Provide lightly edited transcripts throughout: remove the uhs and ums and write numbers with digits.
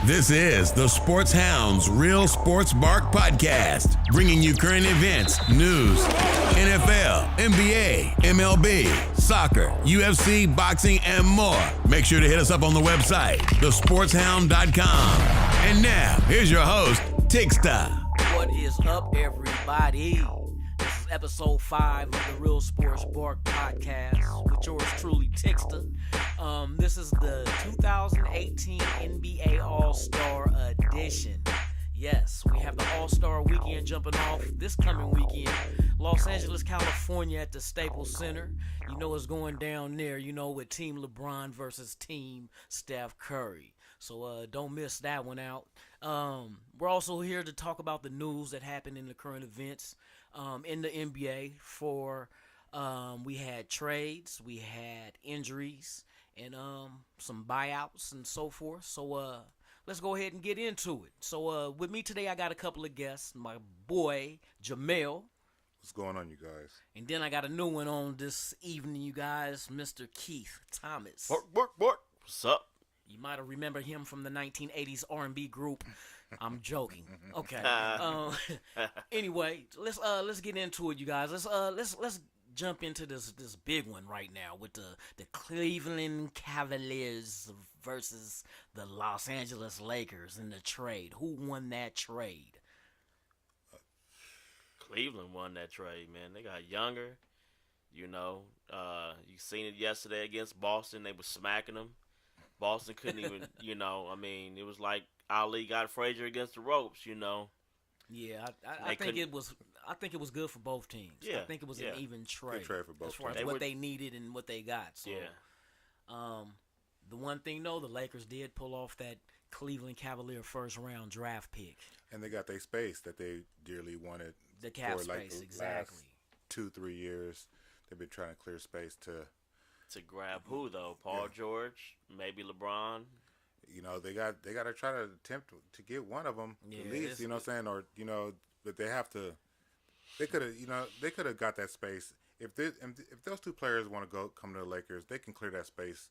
This is the Sports Hounds Real Sports Bark Podcast, bringing you current events, news, NFL, NBA, MLB, soccer, UFC, boxing, and more. Make sure to hit us up on the website, thesportshound.com. And now, here's your host, Tigsta. What is up, everybody? This is episode 5 of the Real Sports Bark Podcast with yours truly, Tigsta. This is the 2018 NBA All-Star Edition. Yes, we have the All-Star Weekend jumping off this coming weekend. Los Angeles, California at the Staples Center. You know what's going down there, with Team LeBron versus Team Steph Curry. So don't miss that one out. We're also here to talk about the news that happened in the current events in the NBA. We had trades, we had injuries, and some buyouts and so forth. So let's go ahead and get into it. So with me today, I got a couple of guests. My boy, Jamel. What's going on, you guys? And then I got a new one on this evening, you guys, Mr. Keith Thomas. Bark. What's up? You might have remembered him from the 1980s R&B group. I'm joking. Okay. Anyway, let's get into it, you guys. Let's jump into this big one right now with the Cleveland Cavaliers versus the Los Angeles Lakers in the trade. Who won that trade? Cleveland won that trade, man. They got younger. You seen it yesterday against Boston. They were smacking them. Boston couldn't even, it was like Ali got Frazier against the ropes, Yeah, I think it was good for both teams. Yeah, I think it was an even trade. Good trade for both as far teams. as what they needed and what they got. So, the one thing though, the Lakers did pull off that Cleveland Cavalier first round draft pick. And they got their space that they dearly wanted. The cap for space, the exactly. Last 2-3 years, they've been trying to clear space to grab who though? Paul George, maybe LeBron. They got to try to attempt to get one of them at least. You know what I'm saying? Or but they have to. They could have got that space if those two players want to come to the Lakers, they can clear that space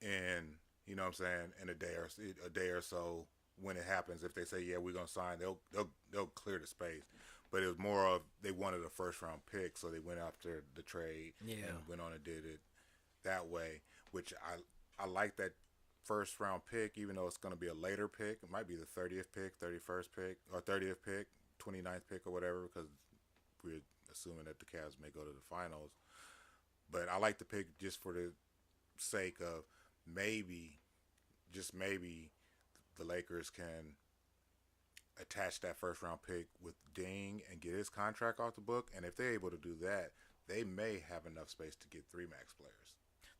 in in a day or so when it happens. If they say we're gonna sign, they'll clear the space. But it was more of they wanted a first round pick, so they went after the trade and went on and did it that way, which I like that first round pick, even though it's going to be a later pick. It might be the 30th pick, 31st pick, or 30th pick, 29th pick or whatever, because we're assuming that the Cavs may go to the finals. But I like the pick just for the sake of just maybe, the Lakers can attach that first round pick with Ding and get his contract off the book. And if they're able to do that, they may have enough space to get 3 max players.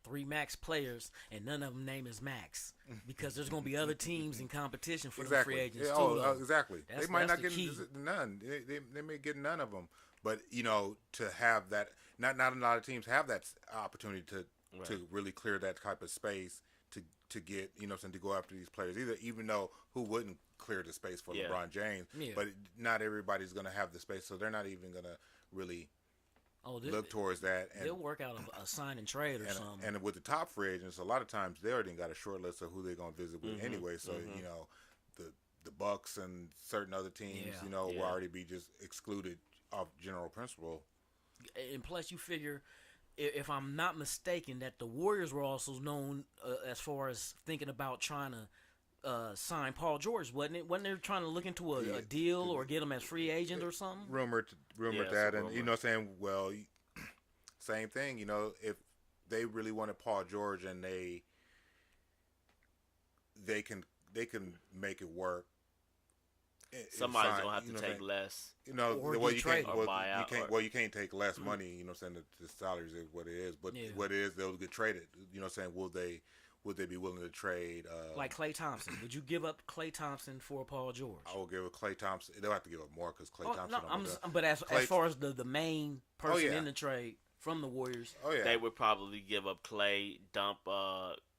3 max players, and none of them name is max, because there's going to be other teams in competition for the free agents too. Exactly. They might not get key. none. They may get none of them. But to have that, not a lot of teams have that opportunity to really clear that type of space to get to go after these players. Even though who wouldn't clear the space for LeBron James, but not everybody's going to have the space, so they're not even going to really. Look towards that. And they'll work out a sign and trade or something. And with the top free agents, a lot of times they already got a short list of who they're going to visit with anyway. So, the Bucks and certain other teams, will already be just excluded off general principle. And plus, you figure, if I'm not mistaken, that the Warriors were also known as far as thinking about trying to sign Paul George, wasn't it? Wasn't they trying to look into a deal or get him as free agent or something? Rumored that, and saying, well, same thing. If they really wanted Paul George and they can make it work. Somebody's gonna have to take less. You can't take less money. The salaries is what it is. But what it is, they'll get traded. Would they be willing to trade? Like Klay Thompson. Would you give up Klay Thompson for Paul George? I will give up Klay Thompson. They'll have to give up more because Klay Thompson. But as far as the main person in the trade from the Warriors, they would probably give up Klay, dump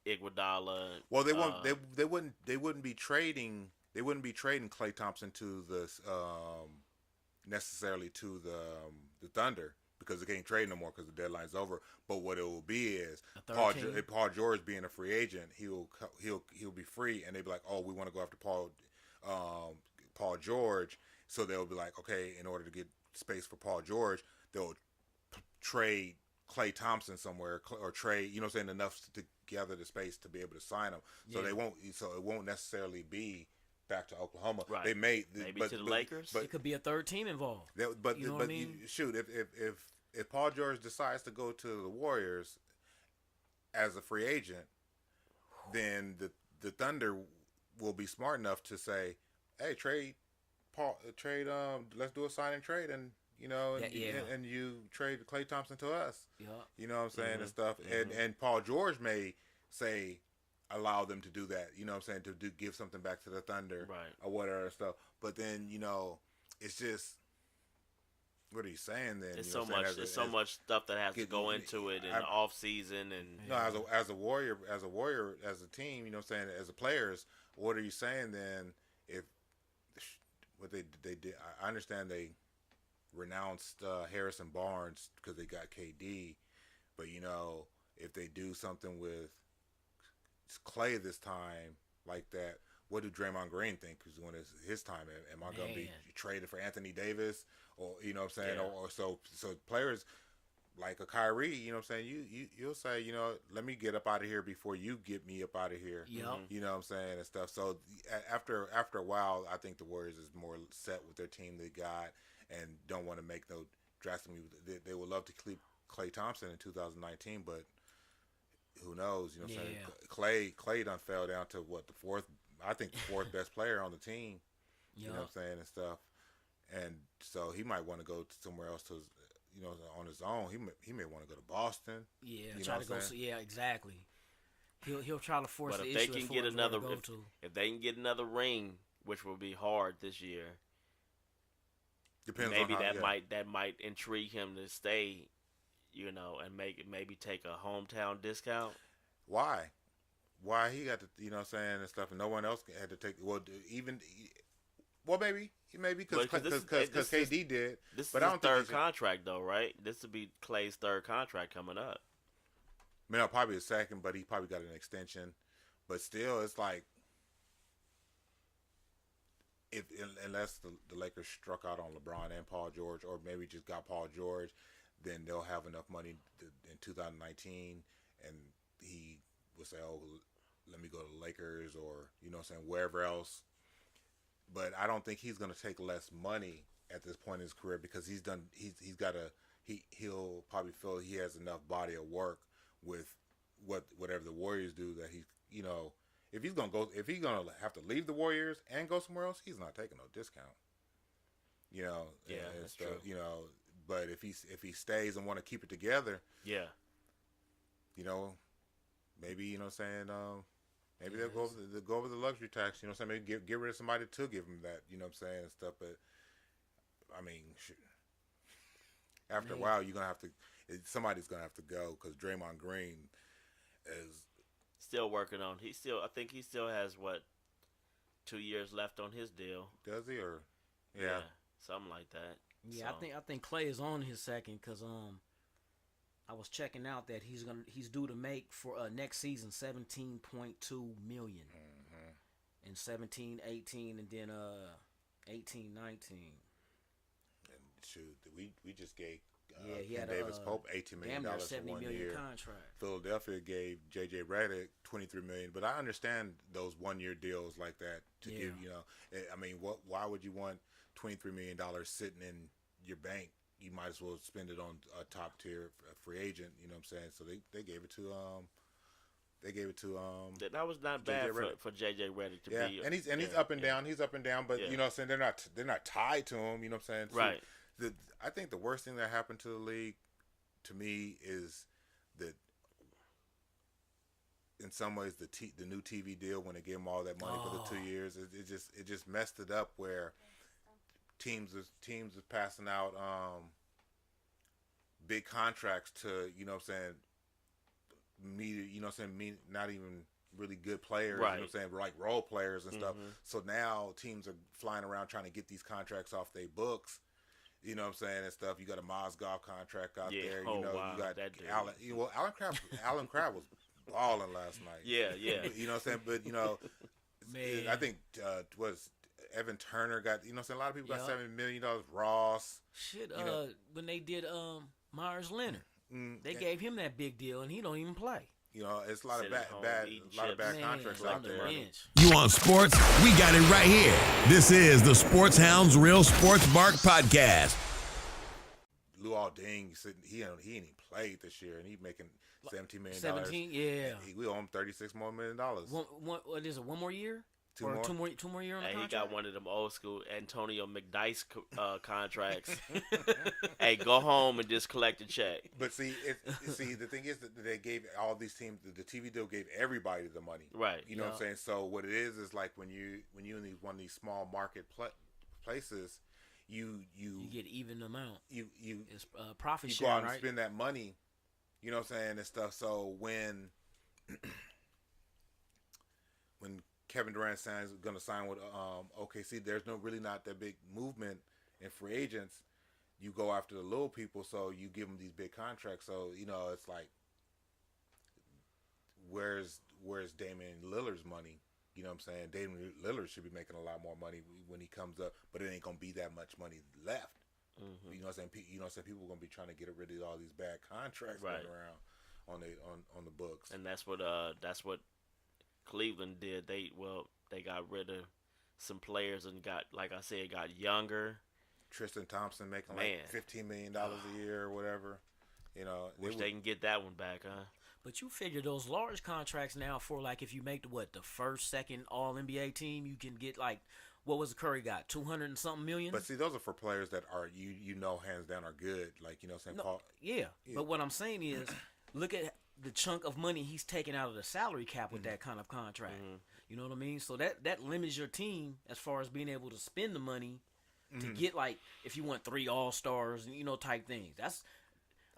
Iguodala. Well, they wouldn't be trading. They wouldn't be trading Klay Thompson to the necessarily to the Thunder. because they can't trade no more because the deadline's over. But what it will be is Paul George being a free agent, he'll be free, and they'll be like, oh, we want to go after Paul George. So they'll be like, okay, in order to get space for Paul George, they'll trade Klay Thompson somewhere or trade, you know what I'm saying, enough to gather the space to be able to sign him. So it won't necessarily be back to Oklahoma. Right. They maybe to the Lakers. But it could be a third team involved. You know what I mean? If Paul George decides to go to the Warriors as a free agent, then the Thunder will be smart enough to say, hey, let's do a sign and trade, and and you trade Klay Thompson to us. Yeah. You know what I'm saying, and stuff. And Paul George may say, allow them to do that. You know what I'm saying, to give something back to the Thunder, right, or whatever stuff. But then it's just, what are you saying then? It's so much stuff that has to go into it in the off season and as a warrior, as a team, you know what I'm saying, as a players, what are you saying then if what they did? I understand they renounced Harrison Barnes because they got KD, but if they do something with Klay this time like that, what do Draymond Green think is when it's his time? Am I going to be traded for Anthony Davis, or you know what I'm saying, or so players like a Kyrie, you know what I'm saying, you'll say, let me get up out of here before you get me up out of here. Yep. You know what I'm saying, and stuff. So after a while, I think the Warriors is more set with their team they got and don't want to make no drastic moves. They would love to keep Klay Thompson in 2019, but who knows? You know what I'm saying? Klay done fell down to the fourth best player on the team. You know what I'm saying, and stuff. And so he might want to go somewhere else to, on his own. He may want to go to Boston. Yeah, try to go. Yeah, exactly. He'll try to force the issue. But if they can get if they can get another ring, which will be hard this year, depends. Maybe on that might intrigue him to stay, and maybe take a hometown discount. Why he got to, you know what I'm saying, and stuff, and no one else had to take. Maybe because KD did. This is but his third contract, though, right? This would be Klay's third contract coming up. Probably a second, but he probably got an extension. But still, it's like, unless the Lakers struck out on LeBron and Paul George, or maybe just got Paul George, then they'll have enough money in 2019, and he will say, oh, let me go to the Lakers, or, you know what I'm saying, wherever else. But I don't think he's going to take less money at this point in his career, because he'll probably feel he has enough body of work with whatever the Warriors do, that if he's gonna have to leave the Warriors and go somewhere else, he's not taking no discount. That's true. But if he stays and want to keep it together, maybe, you know what I'm saying, maybe they'll go over the luxury tax, you know what I'm saying, maybe get rid of somebody to give them that, you know what I'm saying, and stuff. But I mean, after a while, somebody's gonna have to go, because Draymond Green is still working on. I think he still has 2 years left on his deal. Does he, or yeah, something like that. Yeah, so. I think Klay is on his second, because I was checking out that he's due to make for next season $17.2 million in 17-18, and then 18-19. And shoot, we just gave he had Davis Pope $18 million for $70 1 million year. contract. Philadelphia gave JJ Redick $23 million, but I understand those 1 year deals like that to give. I mean, why would you want $23 million sitting in your bank? You might as well spend it on a top tier free agent. You know what I'm saying? So they gave it to that was not bad for JJ Redick to be. And he's up and down. He's up and down, but you know what I'm saying, they're not tied to him. You know what I'm saying? So right. I think the worst thing that happened to the league, to me, is that in some ways the new TV deal, when they gave them all that money for the 2 years, it just messed it up, where teams is passing out big contracts to, you know what I'm saying, not even really good players, right. You know what I'm saying, like role players and stuff. So now teams are flying around trying to get these contracts off their books, You know what I'm saying, and stuff. You got a Mozgov contract out there. Oh, You know, wow. you got That dude. Alan Crabbe was balling last night. Yeah. You know what I'm saying? But, you know, Man. I think Evan Turner got, you know what I'm saying? A lot of people got Yup. $7 million. Ross. Shit, You know. when they did Myers Leonard, they and, gave him that big deal, and he don't even play. You know, it's a lot of Sitting home eating bad chips. contracts Man, out on the there. bench. You want sports? We got it right here. This is the Sports Hounds Real Sports Bark Podcast. Luol Deng, he ain't even played this year, and he's making $17 million. 17, yeah. We owe him $36 more million. What is it? One more year? Two or more? Two more year on the Hey, he contract? got one of them old school Antonio McDice contracts. Hey, go home and just collect a check. But see, the thing is that they gave all these teams, the TV deal gave everybody the money. Right. You know what I'm saying? So what it is like when you in one of these small market places, you get even amount. You It's profit you share, go out right? and spend that money. You know what I'm saying, and stuff. So when Kevin Durant going to sign with OKC, there's not that big movement in free agents. You go after the little people, so you give them these big contracts. So, you know, it's like, where's Damian Lillard's money? You know what I'm saying? Damian Lillard should be making a lot more money when he comes up, but it ain't going to be that much money left. Mm-hmm. You know what I'm saying? You know what I'm saying? People are going to be trying to get rid of all these bad contracts Right. going around on the books. And that's what Cleveland did. They got rid of some players and got younger. Tristan Thompson making Man. like $15 million a year or whatever. You know, Wish they can get that one back, huh? But you figure those large contracts now for like if you make the first, second All NBA team, you can get like what was Curry got 200 and something million. But see, those are for players that are you know hands down are good. Like, you know what I'm saying? No, Paul, yeah. But what I'm saying is, look at the chunk of money he's taking out of the salary cap with that kind of contract. Mm-hmm. You know what I mean? So that limits your team as far as being able to spend the money to get like if you want 3 All-Stars, you know, type things. That's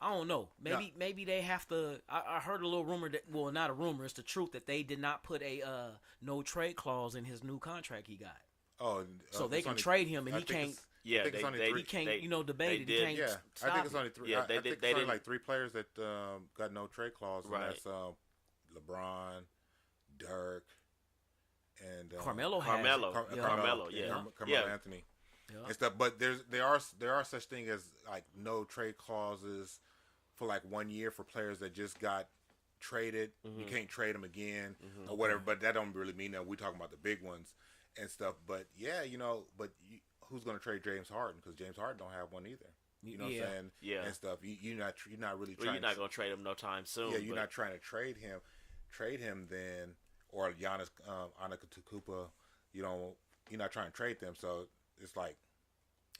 I don't know. Maybe they have to. I heard a little rumor that not a rumor. It's the truth that they did not put a no trade clause in his new contract he got. Oh, so they can trade him and he can't. Yeah, He can't, debate it. He did. can't Yeah, stop I think it's it. only 3. Yeah, I think it's only like 3 players that got no trade clause. Right. And that's LeBron, Dirk, and Carmelo has Carmelo. it. Carmelo, yeah. Carmelo Anthony. Yeah. And stuff, but there are such thing as like no trade clauses for like 1 year for players that just got traded. You can't trade them again or whatever. But that don't really mean that we're talking about the big ones and stuff. But yeah, you know, who's going to trade James Harden? Because James Harden don't have one either. You know what I'm saying? Yeah. And stuff. You're not really Well, trying. you're not gonna trade him no time soon. Yeah, you're not trying to trade him then, or Giannis Antetokounmpo. You know, you're not trying to trade them. So it's like,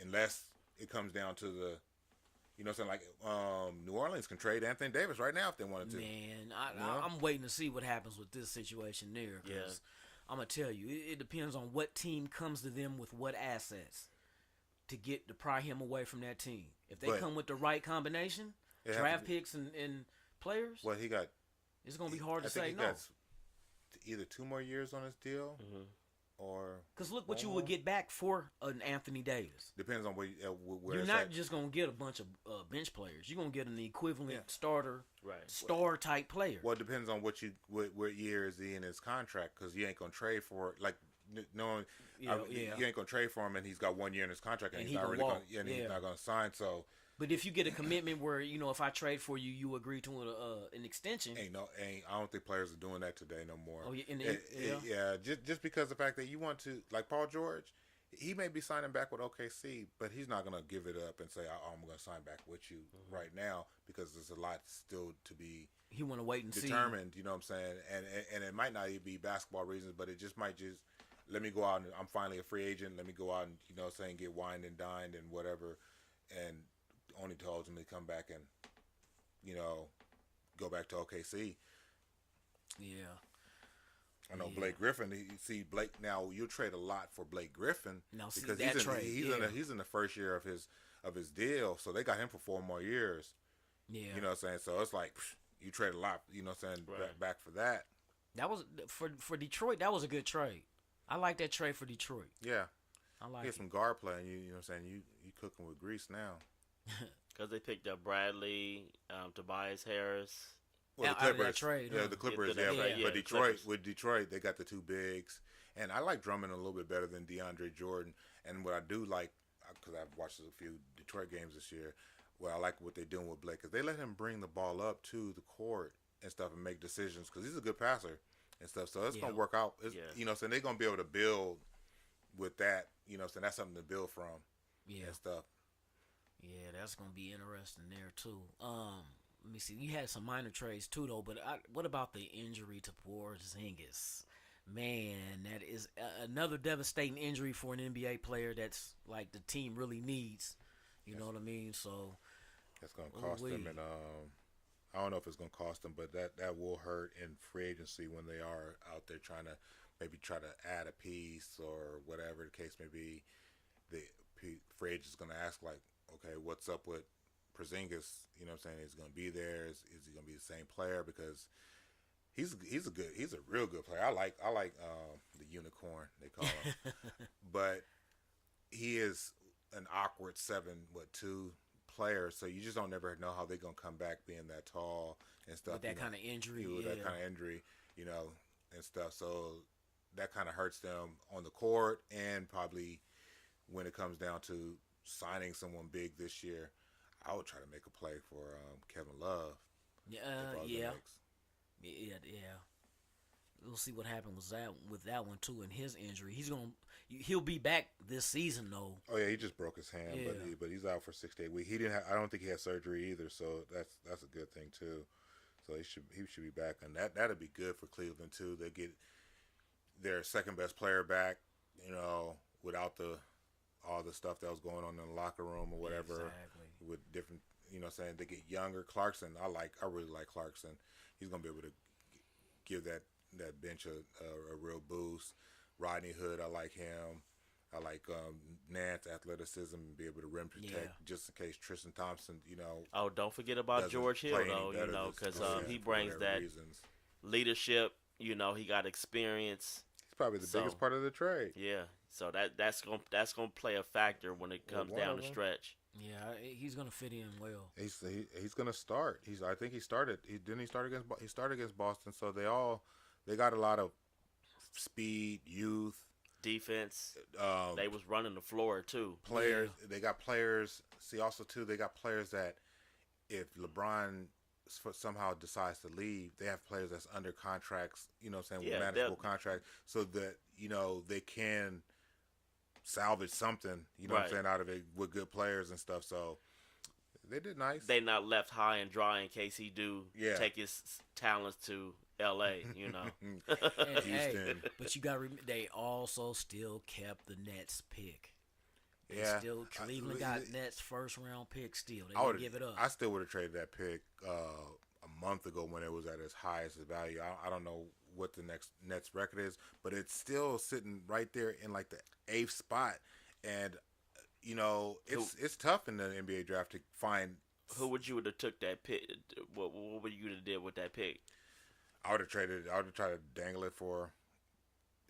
unless it comes down to the, you know what I'm saying, like New Orleans can trade Anthony Davis right now if they wanted to. Man, I'm waiting to see what happens with this situation there. Because I'm gonna tell you, it depends on what team comes to them with what assets to pry him away from that team. If they come with the right combination, draft picks and players, Well, he got. it's gonna be hard to I think say he no. got either 2 more years on his deal, or Because look what you would get back for an Anthony Davis. depends on where You're it's not at. just gonna get a bunch of bench players. You're gonna get an equivalent starter, Right. star type player. Well, it depends on what year is he in his contract, because you ain't gonna trade for like knowing you ain't gonna trade for him and he's got 1 year in his contract and And he's he not can really walk. gonna he's not gonna sign. So But if you get a commitment where if I trade for you, you agree to an extension. I don't think players are doing that today no more. Oh, yeah, Just because the fact that you want to, like Paul George, he may be signing back with OKC, but he's not gonna give it up and say, I'm gonna sign back with you right now, because there's a lot still to be He want to wait and determined. You know what I'm saying? And it might not even be basketball reasons, but it just might let me go out and I'm finally a free agent. Let me go out and get wined and dined and whatever, and only to ultimately come back and go back to OKC. see. Yeah. I know Blake Griffin. Blake now. You trade a lot for Blake Griffin Now, see, because that he's in the first year of his deal, so they got him for 4 more years. Yeah. You know what I'm saying? So it's like you trade a lot. You know what I'm saying? Right. Back for that. That was for Detroit. That was a good trade. I like that trade for Detroit. Yeah. I like get some guard play, and you know what I'm saying, you cooking with grease now. Because they picked up Bradley, Tobias Harris. Well, the out of that Clippers, trade, yeah, huh? the Clippers, Yeah, but the Detroit, Clippers. with Detroit, they got the two bigs, and I like Drummond a little bit better than DeAndre Jordan. And what I do like, because I've watched a few Detroit games this year, where I like what they're doing with Blake, because they let him bring the ball up to the court and stuff and make decisions, because he's a good passer and stuff. So it's gonna work out. You know, so they're gonna be able to build with that. You know, so that's something to build from. And stuff. Yeah, that's gonna be interesting there too. Let me see. You had some minor trades too, though. But what about the injury to Porzingis? Man, that is another devastating injury for an NBA player. That's like the team really needs. You know what I mean? So that's gonna cost them, and I don't know if it's gonna cost them, but that will hurt in free agency when they are out there trying to add a piece or whatever the case may be. The free agent's gonna ask like, okay, what's up with Porzingis? You know what I'm saying? Is he gonna be there? Is he gonna be the same player? Because he's a real good player. I like the unicorn they call him, but he is an awkward 7'2" player. So you just don't never know how they're gonna come back being that tall and stuff. With that kind of injury, with that kind of injury, you know, and stuff. So that kind of hurts them on the court, and probably when it comes down to signing someone big this year, I would try to make a play for Kevin Love. Yeah. We'll see what happens with that one too, and his injury. He'll be back this season though. Oh yeah, he just broke his hand, but he's out for 6 to 8 weeks. I don't think he had surgery either, so that's a good thing too. So he should be back, and that'd be good for Cleveland too. They get their second best player back, you know, without all the stuff that was going on in the locker room or whatever. Exactly. With different, you know what I'm saying, they get younger. Clarkson, I really like Clarkson. He's going to be able to give that bench a real boost. Rodney Hood, I like him. I like Nance athleticism and be able to rim protect just in case Tristan Thompson, you know. Oh, don't forget about George Hill though, you know, because he brings that leadership. You know, he got experience. He's probably the biggest part of the trade. Yeah, so that's gonna play a factor when it comes down the stretch. Yeah, he's gonna fit in well. He's gonna start. I think he started. He started against Boston. So they got a lot of speed, youth, defense. They was running the floor too. Players. They got players. See, also too, they got players that if LeBron somehow decides to leave, they have players that's under contracts. You know what I'm saying, with manageable contracts, so that you know they can salvage something, you know what I'm saying, out of it with good players and stuff. So they did nice. They not left high and dry in case he do take his talents to L.A., you know. Hey, but you got to they also still kept the Nets pick. Cleveland got Nets first round pick still. They didn't give it up. I still would have traded that pick a month ago when it was at its highest value. I don't know what the next Nets record is, but it's still sitting right there in like the 8th spot, and you know it's tough in the NBA draft to find. Who would you have took that pick? What would you have did with that pick? I would have traded. I would have tried to dangle it for.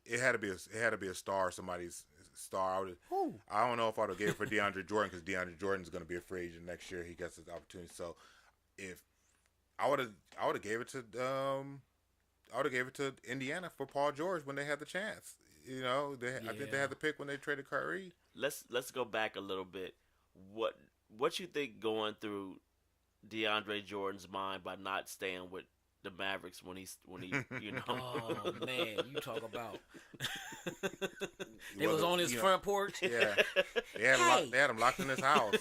It had to be a star, somebody's star. I don't know if I would have gave it for DeAndre Jordan, because DeAndre Jordan is going to be a free agent next year. He gets his opportunity. So if I would have gave it to Indiana for Paul George when they had the chance. You know, I think they had the pick when they traded Kyrie. Let's go back a little bit. What you think going through DeAndre Jordan's mind by not staying with the Mavericks when he you know? Oh man, you talk about. They was on his front porch. Yeah, they had him locked in his house.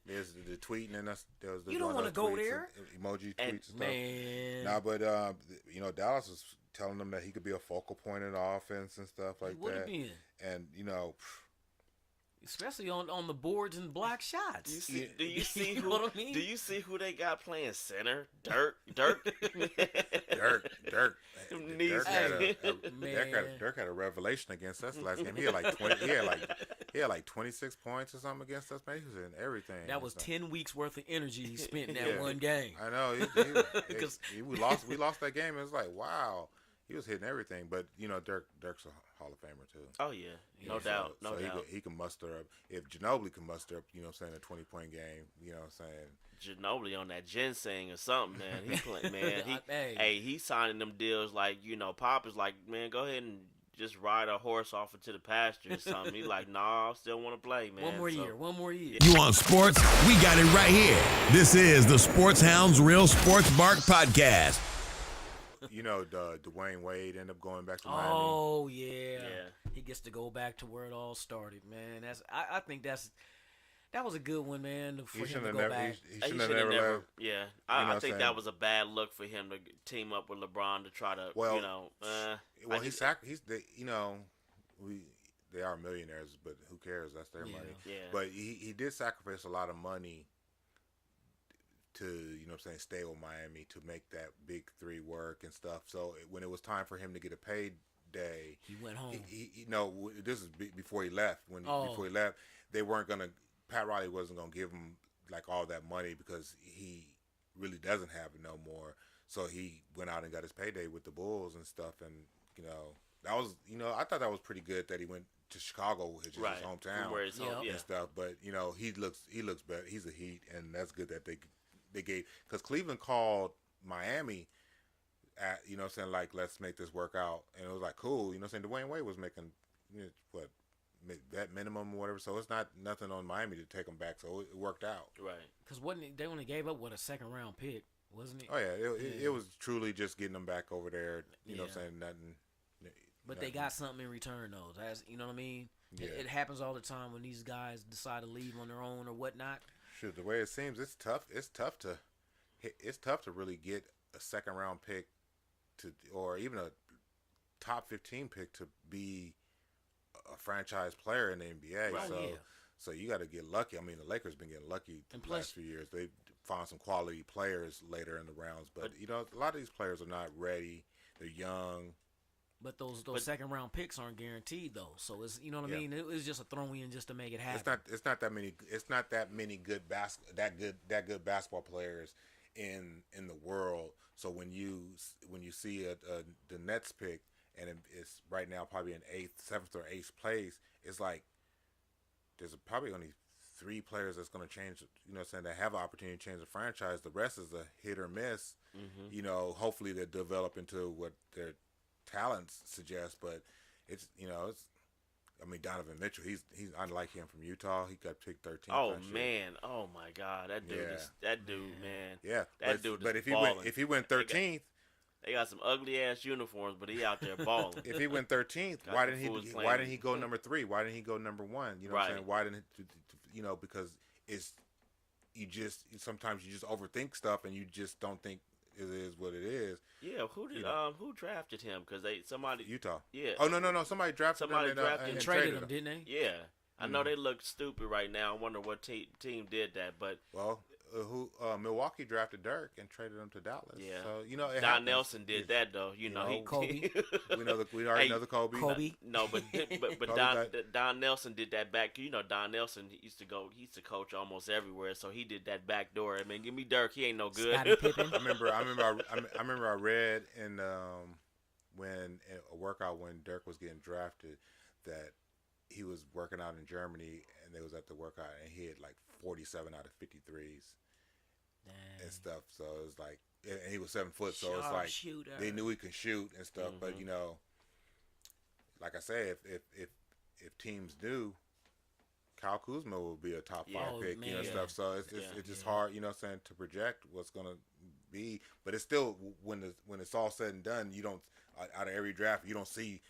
There's the tweeting and there was the you don't want to go there. Emoji tweets and stuff. Man, nah, but you know, Dallas was telling him that he could be a focal point in the offense and stuff like that. Been. And you know. Especially on the boards and block shots. Do you see you know what I mean? Do you see who they got playing center? Dirk. Dirk had a revelation against us last game. He had like 26 points or something against us. Man, he was in everything. That was 10 weeks worth of energy he spent in that one game. I know. We lost that game. It was like, wow. He was hitting everything, but Dirk's a Hall of Famer too. Oh yeah, no doubt, no doubt. He can muster up. If Ginobili can muster up, a 20-point game, Ginobili on that ginseng or something, man. He playing, man. He's signing them deals like Pop is like, man, go ahead and just ride a horse off into the pasture or something. He's like, nah, I still want to play, man. One more year. You want sports? We got it right here. This is the Sports Hounds Real Sports Bark Podcast. Dwayne Wade ended up going back to Miami. Oh yeah. He gets to go back to where it all started, man. I think that was a good one, man. For him to go back. He shouldn't have never left. Yeah, I think that was a bad look for him to team up with LeBron to try to, they are millionaires, but who cares? That's their money. Yeah. But he did sacrifice a lot of money to, stay with Miami to make that big three work and stuff. So when it was time for him to get a payday, he went home. This is before he left. Before he left, they weren't gonna. Pat Riley wasn't gonna give him like all that money because he really doesn't have it no more. So he went out and got his payday with the Bulls and stuff. And that was I thought that was pretty good that he went to Chicago, which is his hometown, where his home, and stuff. But he looks better. He's a Heat, and that's good that they gave, because Cleveland called Miami at like, let's make this work out, and it was like cool. Dwayne Wade was making that minimum or whatever, so it's not nothing on Miami to take him back, so it worked out. Right. Because they only gave up a second round pick, wasn't it? Oh yeah, it was truly just getting them back over there. Nothing. But they got something in return though. That's what I mean. Yeah. It happens all the time when these guys decide to leave on their own or whatnot. Shoot, the way it seems, it's tough to really get a second round pick or even a top 15 pick to be a franchise player in the NBA. Right. So you got to get lucky. I mean, the Lakers been getting lucky the last few years. They found some quality players later in the rounds, but a lot of these players are not ready. They're young. But those second round picks aren't guaranteed though. So it's what I mean. It was just a throw in just to make it happen. It's not that many good basketball players in the world. So when you see the Nets pick, and it's right now probably in seventh or eighth place, it's like there's probably only 3 players that's going to change. That have an opportunity to change the franchise. The rest is a hit or miss. Mm-hmm. Hopefully they develop into what their talents suggest, but it's Donovan Mitchell. He's I like him from Utah. He got picked 13th. Oh man, oh my God, that dude, man. Yeah, that dude. But if he went 13th, they got some ugly ass uniforms, but he out there balling. If he went 13th, why didn't he go number 3? Why didn't he go number 1? You know what I'm saying? Why didn't because sometimes you just overthink stuff and you just don't think it is what it is. Yeah, who drafted him? Because Utah. Yeah. Oh no, somebody drafted him and traded him, didn't they? Yeah, I know they look stupid right now. I wonder what team did that, but Milwaukee drafted Dirk and traded him to Dallas. Yeah, so Don happens. Nelson did that though. Kobe. we already know the Kobe. No, but Don Nelson did that back. Don Nelson used to coach almost everywhere, so he did that back door. I mean, give me Dirk. He ain't no good. Scottie Pippen. I remember I read in when a workout when Dirk was getting drafted that he was working out in Germany and they was at the workout and he had like 47 out of 53s. Dang. And stuff, so it's like, and he was 7 foot, so it's like shooter. They knew he could shoot and stuff. Mm-hmm. But like I say, if teams do, Kyle Kuzma will be a top 5 pick, stuff. So it's just hard, to project what's gonna be. But it's still when it's all said and done, you don't out of every draft you don't see.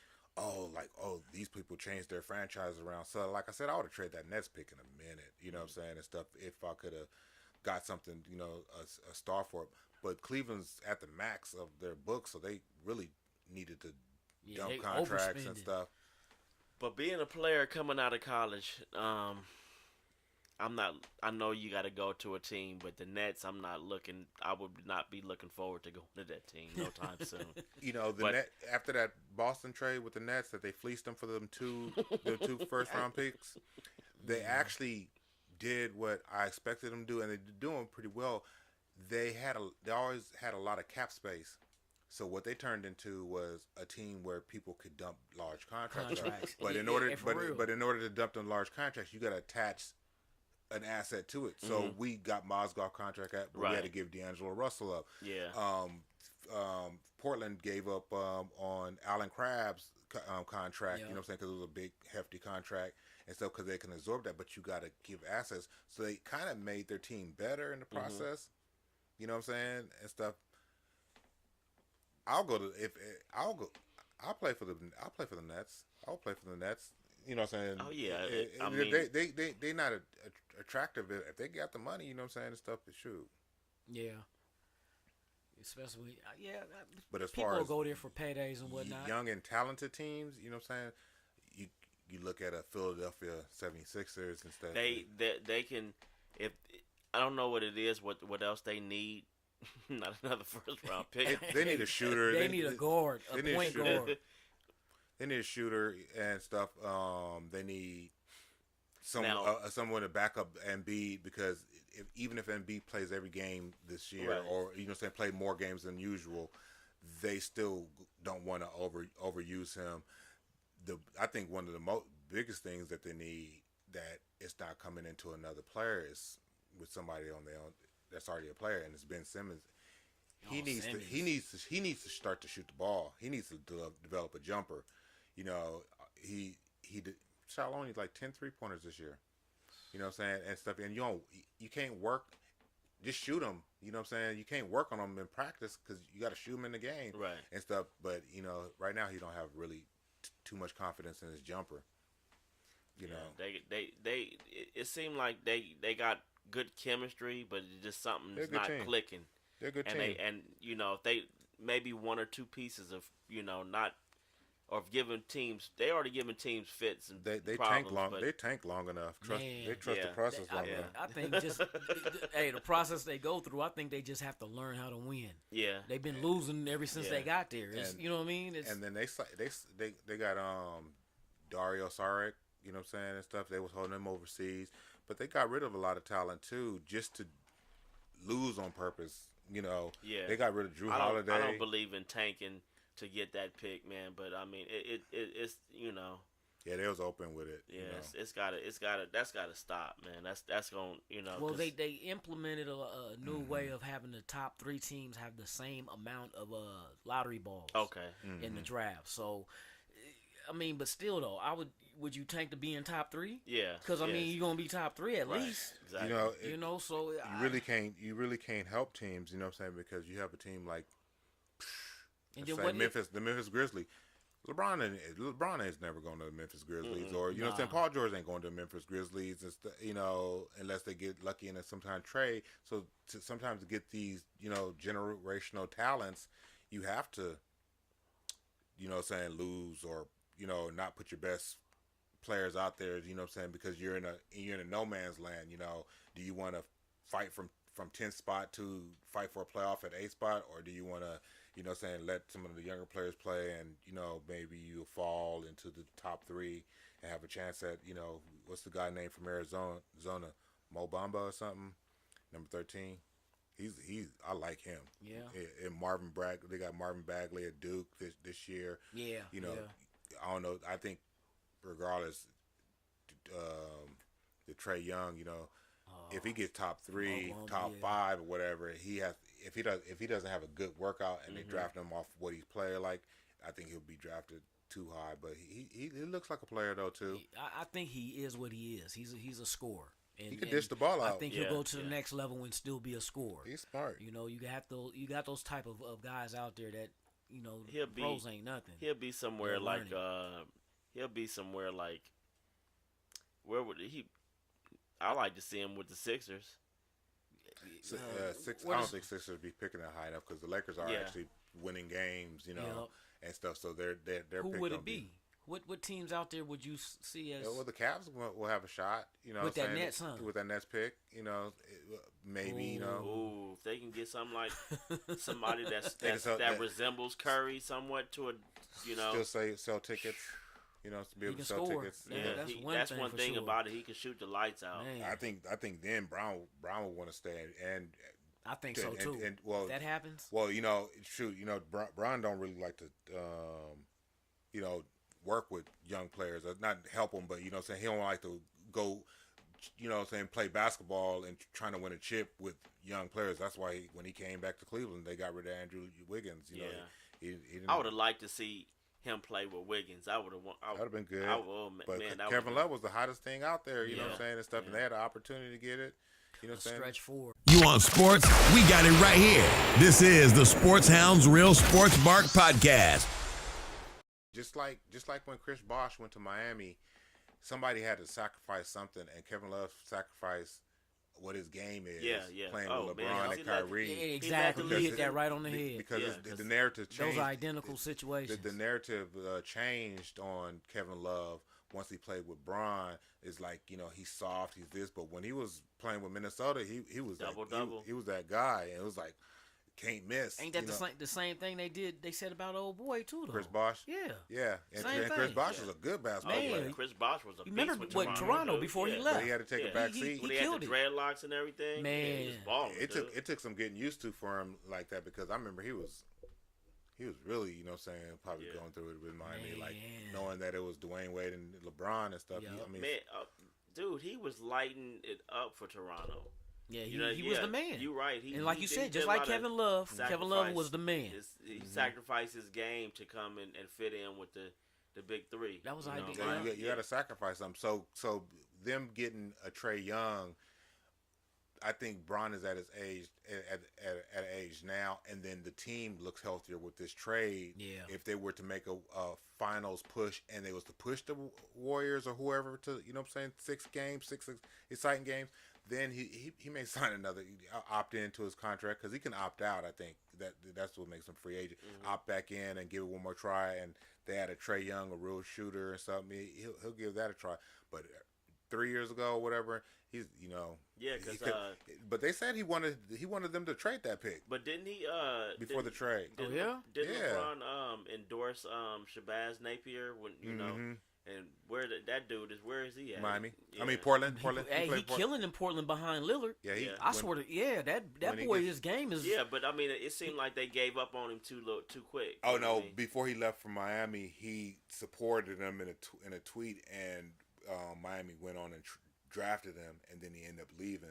These people changed their franchise around. So like I said, I would have traded that Nets pick in a minute. You know what I'm saying, and stuff. If I could have got something, a star for it. But Cleveland's at the max of their books, so they really needed to dump contracts and stuff. But being a player coming out of college, I know you got to go to a team, but the Nets, I would not be looking forward to going to that team no time soon. After that Boston trade with the Nets, that they fleeced them for them two first round picks, they actually did what I expected them to do, and they're doing pretty well. They always had a lot of cap space So what they turned into was a team where people could dump large contracts. But in order to dump them large contracts, you got to attach an asset to it. So we got Mozgov contract at, but we had to give D'Angelo Russell up. Yeah. Portland gave up on Allen Crabbe's contract. You know what I'm saying? Because it was a big, hefty contract and stuff. Because they can absorb that, but you got to give assets. So they kind of made their team better in the process. You know what I'm saying? And stuff. I'll play for the Nets. I'll play for the Nets. You know what I'm saying? Oh yeah. I mean, they not attractive if they got the money. You know what I'm saying? And stuff to shoot. Yeah. Especially, but as people far as go there for paydays and whatnot. Young and talented teams, you know what I'm saying? You look at a Philadelphia 76ers and stuff. They can, if I don't know what it is, what else they need. Not another first round pick. They need a shooter. They need a guard, a point guard. They need a shooter and stuff. They need someone to back up Embiid, because even if Embiid plays every game this year, or you know, say play more games than usual, they still don't want to overuse him. I think one of the biggest things that they need that it's not coming into another player is with somebody on their own that's already a player, and it's Ben Simmons. He needs to start to shoot the ball. He needs to develop a jumper. You know, he shot only like 10 3-pointers this year. You know what I'm saying? And stuff. And you can't work. Just shoot them. You know what I'm saying? You can't work on them in practice because you got to shoot them in the game. Right. And stuff. But, you know, right now he don't have really too much confidence in his jumper. You know. It seemed like they got good chemistry, but it's just something's not clicking. They're a good team. And you know, if they maybe one or two pieces of, you know, not or giving teams, they already giving teams fits and they problems, tank long enough. They trust the process long enough. I think just the process they go through. I think they just have to learn how to win. Yeah, they've been losing ever since they got there. You know what I mean? And then they got Dario Saric. You know what I'm saying, and stuff. They was holding him overseas, but they got rid of a lot of talent too, just to lose on purpose. You know, they got rid of Drew Holiday. I don't believe in tanking to get that pick, man. But I mean, it's you know. Yeah, they was open with it. Yeah, you know. that's gotta stop, man. That's going, you know. Well, they implemented a new way of having the top 3 teams have the same amount of lottery balls. Okay. In the draft. So, I mean, but still though, would you tank to be in top 3? Yeah. Because I mean, you're gonna be top 3 at least. Exactly. You know, so you really can't help teams. You know what I'm saying? Because you have a team like, the Memphis Grizzlies. LeBron is never going to the Memphis Grizzlies, or you know what I'm saying. Paul George ain't going to the Memphis Grizzlies, you know, unless they get lucky in a sometime trade. So sometimes to get these, you know, generational talents, you have to, you know what I'm saying, lose or, you know, not put your best players out there, you know what I'm saying, because you're in a no man's land. You know, do you want to fight from 10th spot to fight for a playoff at 8th spot, or do you want to, you know what I'm saying, let some of the younger players play and, you know, maybe you fall into the top 3 and have a chance at, you know, what's the guy named from Arizona, Mo Bamba or something, number 13. I like him. Yeah. And Marvin Bagley, they got Marvin Bagley at Duke this year. Yeah. You know, I don't know. I think regardless, the Trae Young, you know, if he gets top 3, top 5 or whatever, if he doesn't have a good workout and they draft him off what he's playing like, I think he'll be drafted too high. But he looks like a player though too. I think he is what he is. He's a scorer. And, he can dish the ball out. I think he'll go to the next level and still be a scorer. He's smart. You know, you got those type of guys out there that, you know, pros ain't nothing. He'll be somewhere like where would he? I like to see him with the Sixers. I don't think Sixers be picking it high enough because the Lakers are actually winning games, you know, and stuff. So they're who would it be? What teams out there would you see as? Well, the Cavs will have a shot, you know, with that Nets, huh? With that Nets pick, you know, maybe, you know. Ooh, if they can get something like somebody that resembles Curry somewhat to a, you know, still sell tickets. You know, to be able to sell tickets. Yeah, that's one thing about it. He can shoot the lights out. Man. I think then Brown will want to stay, and I think so too. And well, if that happens. Well, shoot, Bron don't really like to, work with young players, or not help them, but saying he don't like to go, play basketball and trying to win a chip with young players. That's why when he came back to Cleveland, they got rid of Andrew Wiggins. He didn't, I would have liked to see him play with Wiggins. That would have been good. But Kevin Love was the hottest thing out there. You know what I'm saying, and stuff, and they had an opportunity to get it. You know what I'm saying? Stretch forward. You want sports? We got it right here. This is the Sports Hounds Real Sports Bark Podcast. Just like when Chris Bosh went to Miami, somebody had to sacrifice something, and Kevin Love sacrificed what his game is. Playing with LeBron and Kyrie. Exactly. You hit that right on the head. Because the narrative changed. Those are identical situations. The narrative changed on Kevin Love once he played with Bron. It's like, he's soft, he's this, but when he was playing with Minnesota, he was double. He was that guy, and it was like, can't miss. Ain't that the same thing they said about old boy too, though? Chris Bosh? Yeah. And Chris Bosh was a good basketball player. Chris Bosh was a beast. Remember with Toronto before he left? But he had to take a back seat. When he had the dreadlocks and everything. Man. He was balling, it took some getting used to for him like that, because I remember he was really, probably going through it with Miami, like knowing that it was Dwayne Wade and LeBron and stuff. Dude, he was lighting it up for Toronto. Yeah, he was the man. You're right. And like you said, just like Kevin Love, Kevin Love was the man. He sacrificed his game to come and fit in with the big three. That was ideal. You got to sacrifice something. So them getting a Trae Young, I think Bron is at his age at an age now, and then the team looks healthier with this trade. Yeah. If they were to make a finals push, and they was to push the Warriors or whoever to, 6 exciting games, then he may sign another, opt into his contract, because he can opt out. I think that's what makes him free agent. Opt back in and give it one more try, and they had a Trae Young, a real shooter or something. He'll give that a try. But 3 years ago or whatever, he's but they said he wanted them to trade that pick. But didn't he before the trade? Didn't LeBron endorse Shabazz Napier when and where is he at? Miami. Yeah. I mean Portland. Hey, he killing in Portland behind Lillard. I swear to that boy, his game is. Yeah, but I mean, it seemed like they gave up on him too quick. Oh no! Before he left for Miami, he supported him in a tweet, and Miami went on and drafted him, and then he ended up leaving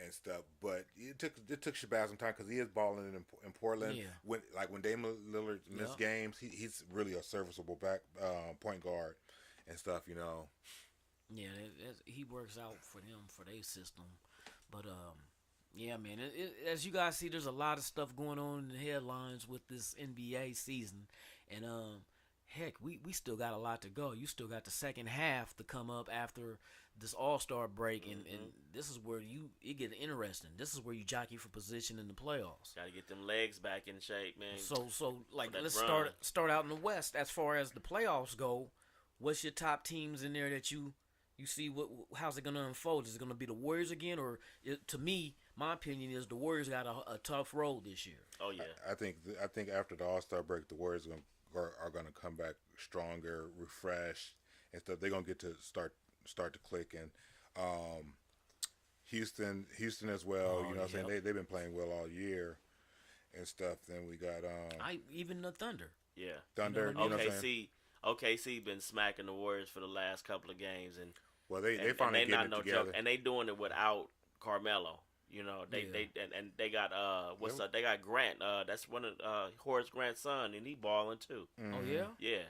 and stuff. But it took Shabazz some time, because he is balling in Portland. Yeah. When Damian Lillard missed games, he's really a serviceable back point guard and stuff. Yeah, he works out for them for their system. But yeah, man, as you guys see, there's a lot of stuff going on in the headlines with this NBA season, and heck, we still got a lot to go. You still got the second half to come up after this All-Star break, and this is where it gets interesting. This is where you jockey for position in the playoffs. Got to get them legs back in shape, man. So like, let's start out in the West. As far as the playoffs go, what's your top teams in there that you see? How's it going to unfold? Is it going to be the Warriors again, or to me, my opinion is the Warriors got a tough road this year. Oh yeah, I think after the All-Star break, the Warriors are going to come back stronger, refreshed, and stuff. They're going to get to start to click, and Houston as well. What I'm saying, they've been playing well all year and stuff. Then we got even the Thunder. Yeah, Thunder. OKC been smacking the Warriors for the last couple of games, and they finally getting it together, joke. And they doing it without Carmelo. They got they got Grant. That's one of Horace Grant's son, and he balling too. Mm-hmm. Oh yeah. Yeah,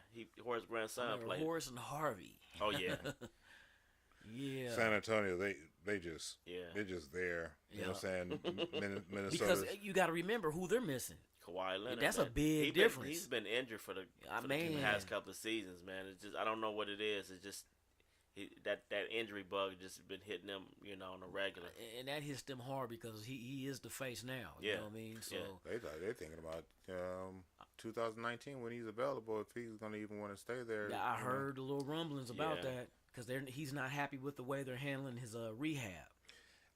Horace Grant's son played. Horace and Harvey. Oh yeah. Yeah. San Antonio, they're just there. You know what I'm saying? Minnesota. Because you got to remember who they're missing. Kawhi Leonard. That's a big difference. He's been injured for the past couple of seasons, man. It's just, I don't know what it is. It's just that injury bug just been hitting him, on a regular. And that hits them hard because he is the face now. You know what I mean? So they're thinking about 2019 when he's available, if he's going to even want to stay there. Yeah, I heard a little rumblings about that, because he's not happy with the way they're handling his rehab.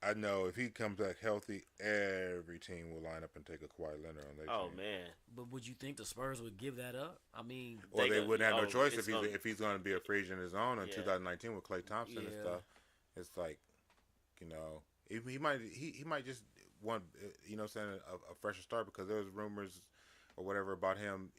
I know if he comes back healthy, every team will line up and take a Kawhi Leonard on their team. Oh man! But would you think the Spurs would give that up? I mean, or they wouldn't have no choice if he's going to be a free agent on his own in 2019 with Klay Thompson and stuff. It's like, he might just one, saying a fresher start because there was rumors or whatever about him,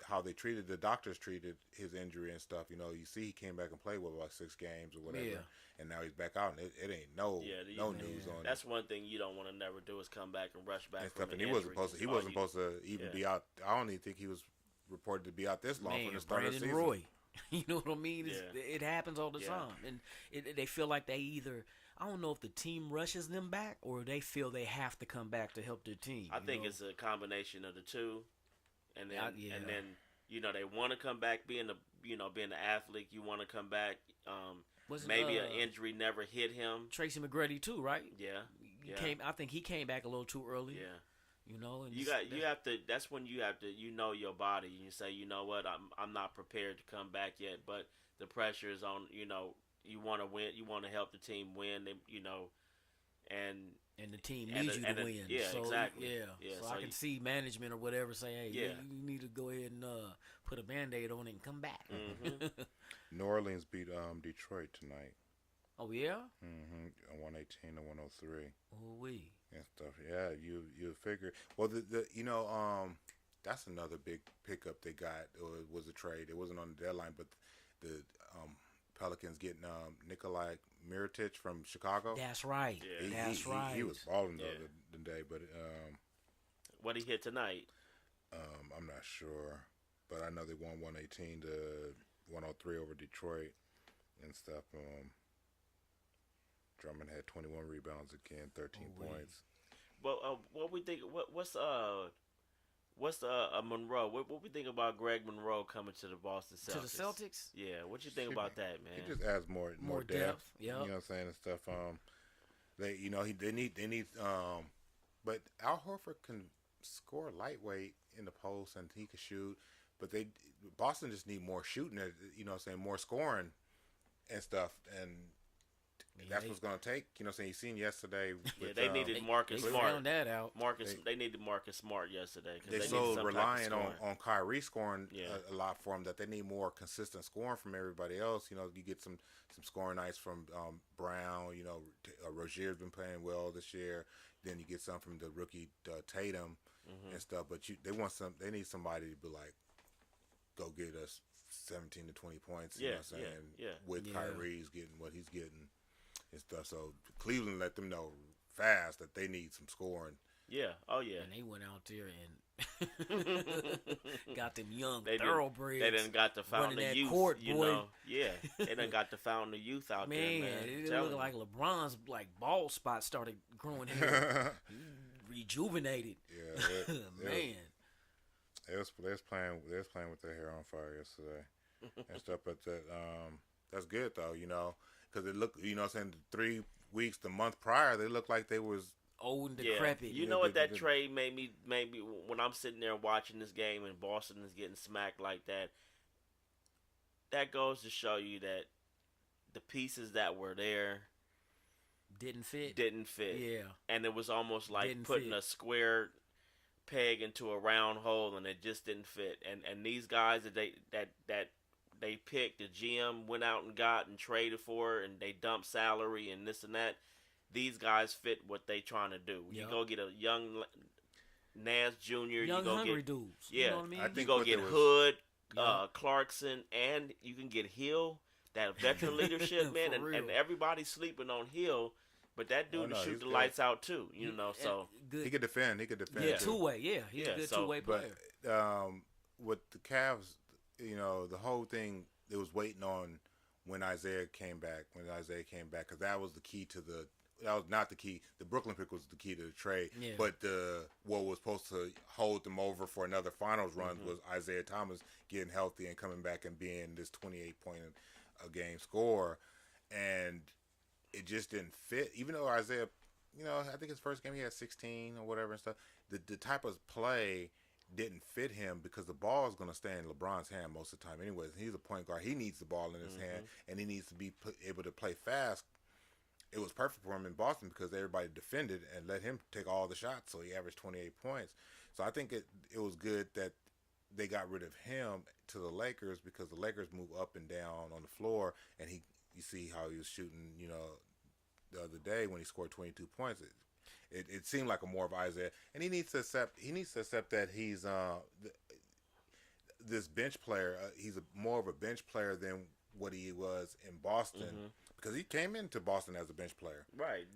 how they treated the doctors treated his injury and stuff. You see he came back and played with like 6 games or whatever, and now he's back out, and it ain't no news on it. That's one thing you don't want to never do is come back and rush back from an he injury. wasn't supposed to even be out. I don't even think he was reported to be out this long from the start of the season. Roy. You know what I mean? It happens all the time, and they feel like they either. I don't know if the team rushes them back or they feel they have to come back to help their team. I think it's a combination of the two, and then they want to come back being the athlete. You want to come back. Maybe an injury never hit him. Tracy McGrady too, right? Yeah. I think he came back a little too early. Yeah. And you have to. That's when you have to. Your body. You say, you know what? I'm not prepared to come back yet, but the pressure is on. You want to win. You want to help the team win. And the team needs you to win. Yeah, so, exactly. Yeah. So I can see management or whatever saying, hey, you need to go ahead and put a Band-Aid on it and come back. Mm-hmm. New Orleans beat Detroit tonight. Oh, yeah? 118 to 103. Oh, we. And stuff. Yeah, you figure. Well, that's another big pickup they got. It was a trade. It wasn't on the deadline, but the Pelicans getting Nikolai Mirotic from Chicago. That's right. Yeah. Right. He was balling the other day, but what he hit tonight? I'm not sure, but I know they won 118 to 103 over Detroit and stuff. Drummond had 21 rebounds again, 13 points. Well, what we think? What's Monroe? What we think about Greg Monroe coming to the Boston Celtics? To the Celtics? Yeah. What you think about that, man? He just adds more depth. Yeah. You know what I'm saying, and stuff. They need. But Al Horford can score lightweight in the post and he can shoot. But Boston just need more shooting. You know what I'm saying, more scoring and stuff. And that's what's going to take. You know what I'm saying? You seen yesterday. With, they needed Marcus Smart. They found that out. They needed Marcus Smart yesterday. They're so relying on Kyrie scoring a lot for them that they need more consistent scoring from everybody else. You get some scoring nights from Brown. Rozier's been playing well this year. Then you get some from the rookie Tatum and stuff. But they need somebody to be like, go get us 17 to 20 points. You know what I'm saying? With Kyrie's getting what he's getting. And stuff. So Cleveland let them know fast that they need some scoring. Yeah. Oh yeah. And they went out there and got them young thoroughbreds. They done got to found the youth. Court, boy. Yeah. They done got to found the youth out there, man. It looked like LeBron's bald spots started growing hair. Rejuvenated. Yeah. Man. They was playing with their hair on fire yesterday and stuff. But that's good though. Because it looked, you know what I'm saying, 3 weeks, the month prior, they looked like they was old and decrepit. You know what that trade made me when I'm sitting there watching this game and Boston is getting smacked like that, that goes to show you that the pieces that were there didn't fit. Yeah. And it was almost like putting a square peg into a round hole and it just didn't fit. And these guys that they picked, the GM went out and got and traded for, and they dumped salary and this and that. These guys fit what they trying to do. You go get a young Nance Jr. Young, you go hungry get dudes. Yeah, you know what I mean? You go get Hood, Clarkson, and you can get Hill. That veteran leadership, man, and everybody's sleeping on Hill, but that dude shoot the lights out too. So he could defend. Yeah, two-way. Yeah, he's a good two-way player. But with the Cavs. The whole thing, it was waiting on when Isaiah came back, because that was the key to that was not the key. The Brooklyn pick was the key to the trade. Yeah. But what was supposed to hold them over for another finals run was Isaiah Thomas getting healthy and coming back and being this 28-point-a-game scorer. And it just didn't fit. Even though Isaiah, I think his first game he had 16 or whatever and stuff, the type of play didn't fit him because the ball is going to stay in LeBron's hand most of the time anyways. He's a point guard. He needs the ball in his hand, and he needs to be able to play fast. It was perfect for him in Boston because everybody defended and let him take all the shots, so he averaged 28 points. So I think it was good that they got rid of him to the Lakers because the Lakers move up and down on the floor, and you see how he was shooting, the other day when he scored 22 points. It seemed like a more of Isaiah, and he needs to accept that he's this bench player. He's more of a bench player than what he was in Boston, because he came into Boston as a bench player, right?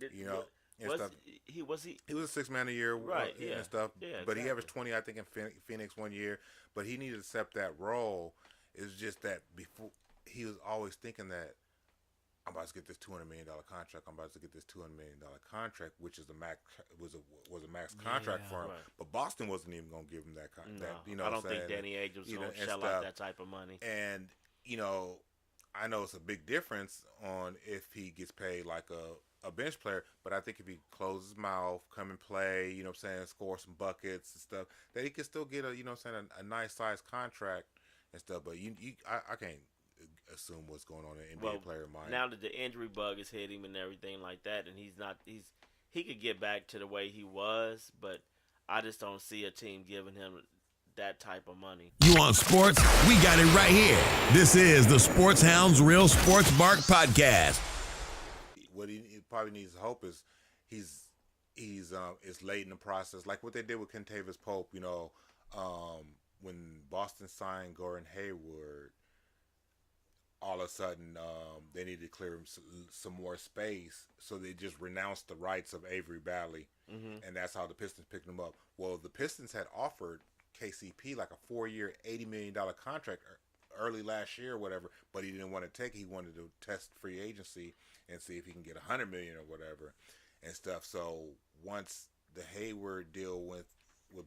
He was a 6 man a year, right? And stuff. Yeah, but exactly. he averaged 20, I think, in Phoenix one year. But he needed to accept that role. It's just that before he was always thinking that I'm about to get this $200 million contract. I'm about to get this $200 million contract, which is was a max contract for him. Right. But Boston wasn't even going to give him that contract. No, I don't think Danny Ainge was going to shell out that type of money. And I know it's a big difference on if he gets paid like a bench player, but I think if he closes his mouth, come and play, score some buckets and stuff, that he can still get a nice sized contract and stuff. But I can't assume what's going on in NBA player mind. Now that the injury bug has hit him and everything like that, and he could get back to the way he was, but I just don't see a team giving him that type of money. You want sports? We got it right here. This is the Sports Hounds Real Sports Bark Podcast. What he probably needs to hope is he's late in the process, like what they did with Kentavious Pope. When Boston signed Gordon Hayward, all of a sudden they needed to clear him some more space, so they just renounced the rights of Avery Bradley, and that's how the Pistons picked him up. Well, the Pistons had offered KCP like a 4-year, $80 million contract early last year or whatever, but he didn't want to take it. He wanted to test free agency and see if he can get $100 million or whatever and stuff. So once the Hayward deal with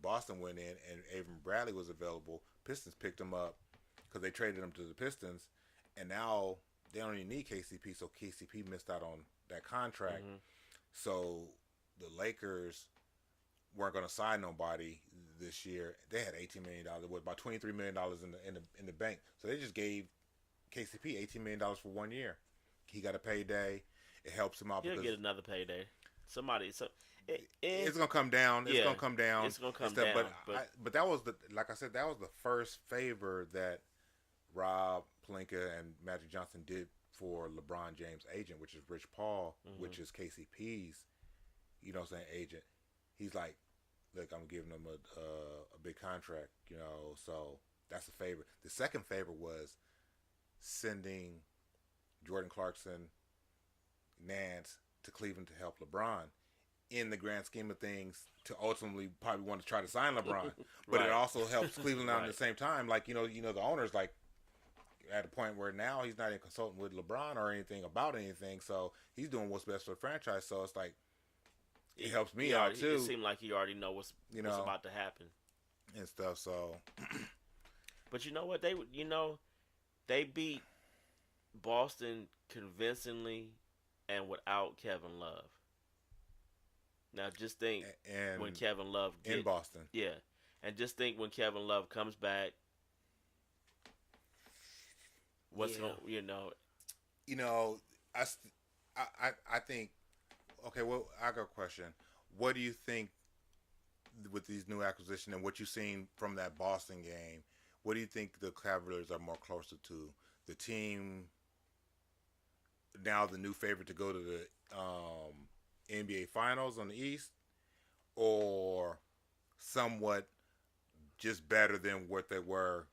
Boston went in and Avery Bradley was available, Pistons picked him up because they traded him to the Pistons, and now they don't even need KCP, so KCP missed out on that contract. So the Lakers weren't going to sign nobody this year. They had $18 million, with about $23 million in the bank. So they just gave KCP $18 million for 1 year. He got a payday. It helps him out. He'll get another payday. It's gonna come down. It's gonna come down. It's gonna come down. But that was like I said, that was the first favor that Rob Pelinka and Magic Johnson did for LeBron James' agent, which is Rich Paul, which is KCP's, agent. He's like, look, I'm giving him a big contract, so that's a favor. The second favor was sending Jordan Clarkson, Nance to Cleveland to help LeBron. In the grand scheme of things, to ultimately probably want to try to sign LeBron, but it also helps Cleveland out at the same time. Like the owner's like at a point where now he's not even consulting with LeBron or anything about anything, so he's doing what's best for the franchise. So it's like it helps me out too. It seemed like he already know what's about to happen and stuff. So, but you know what, they beat Boston convincingly and without Kevin Love. Now just think when Kevin Love in Boston, and just think when Kevin Love comes back, what's going, I think. Okay, well, I got a question. What do you think with these new acquisitions and what you've seen from that Boston game? What do you think the Cavaliers are more closer to? The team now the new favorite to go to the NBA Finals on the East, or somewhat just better than what they were?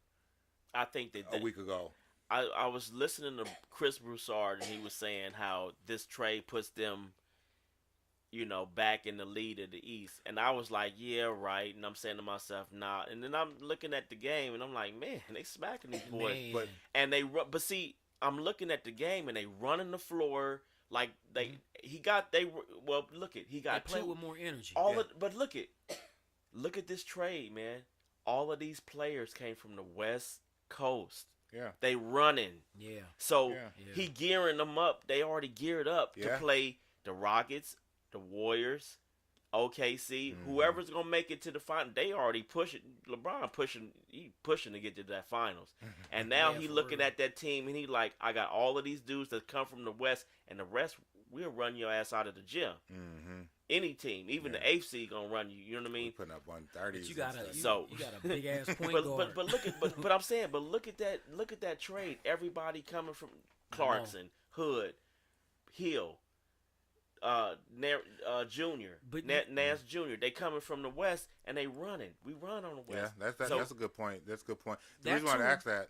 I think that a week ago. I was listening to Chris Broussard, and he was saying how this trade puts them, back in the lead of the East. And I was like, yeah, right. And I'm saying to myself, nah. And then I'm looking at the game, and I'm like, man, they smacking these boys. But see, I'm looking at the game, and they running the floor. Like he got play with more energy. But look at this trade, man. All of these players came from the West Coast. Yeah, they running. Yeah. So he gearing them up. They already geared up to play the Rockets, the Warriors, OKC, whoever's gonna make it to the final. They already pushing. LeBron pushing to get to that finals. And now he looking at that team, and he like, I got all of these dudes that come from the West, and the rest we'll run your ass out of the gym. Any team, even the AFC, gonna run you. You know what I mean? We're putting up 130s. You got a big ass point guard. But I'm saying, look at that trade. Everybody coming from Clarkson, Hood, Hill, Junior, But Nance Junior. They coming from the West and they running. We run on the West. Yeah, that's a good point. That's a good point. The That reason why I too. asked that.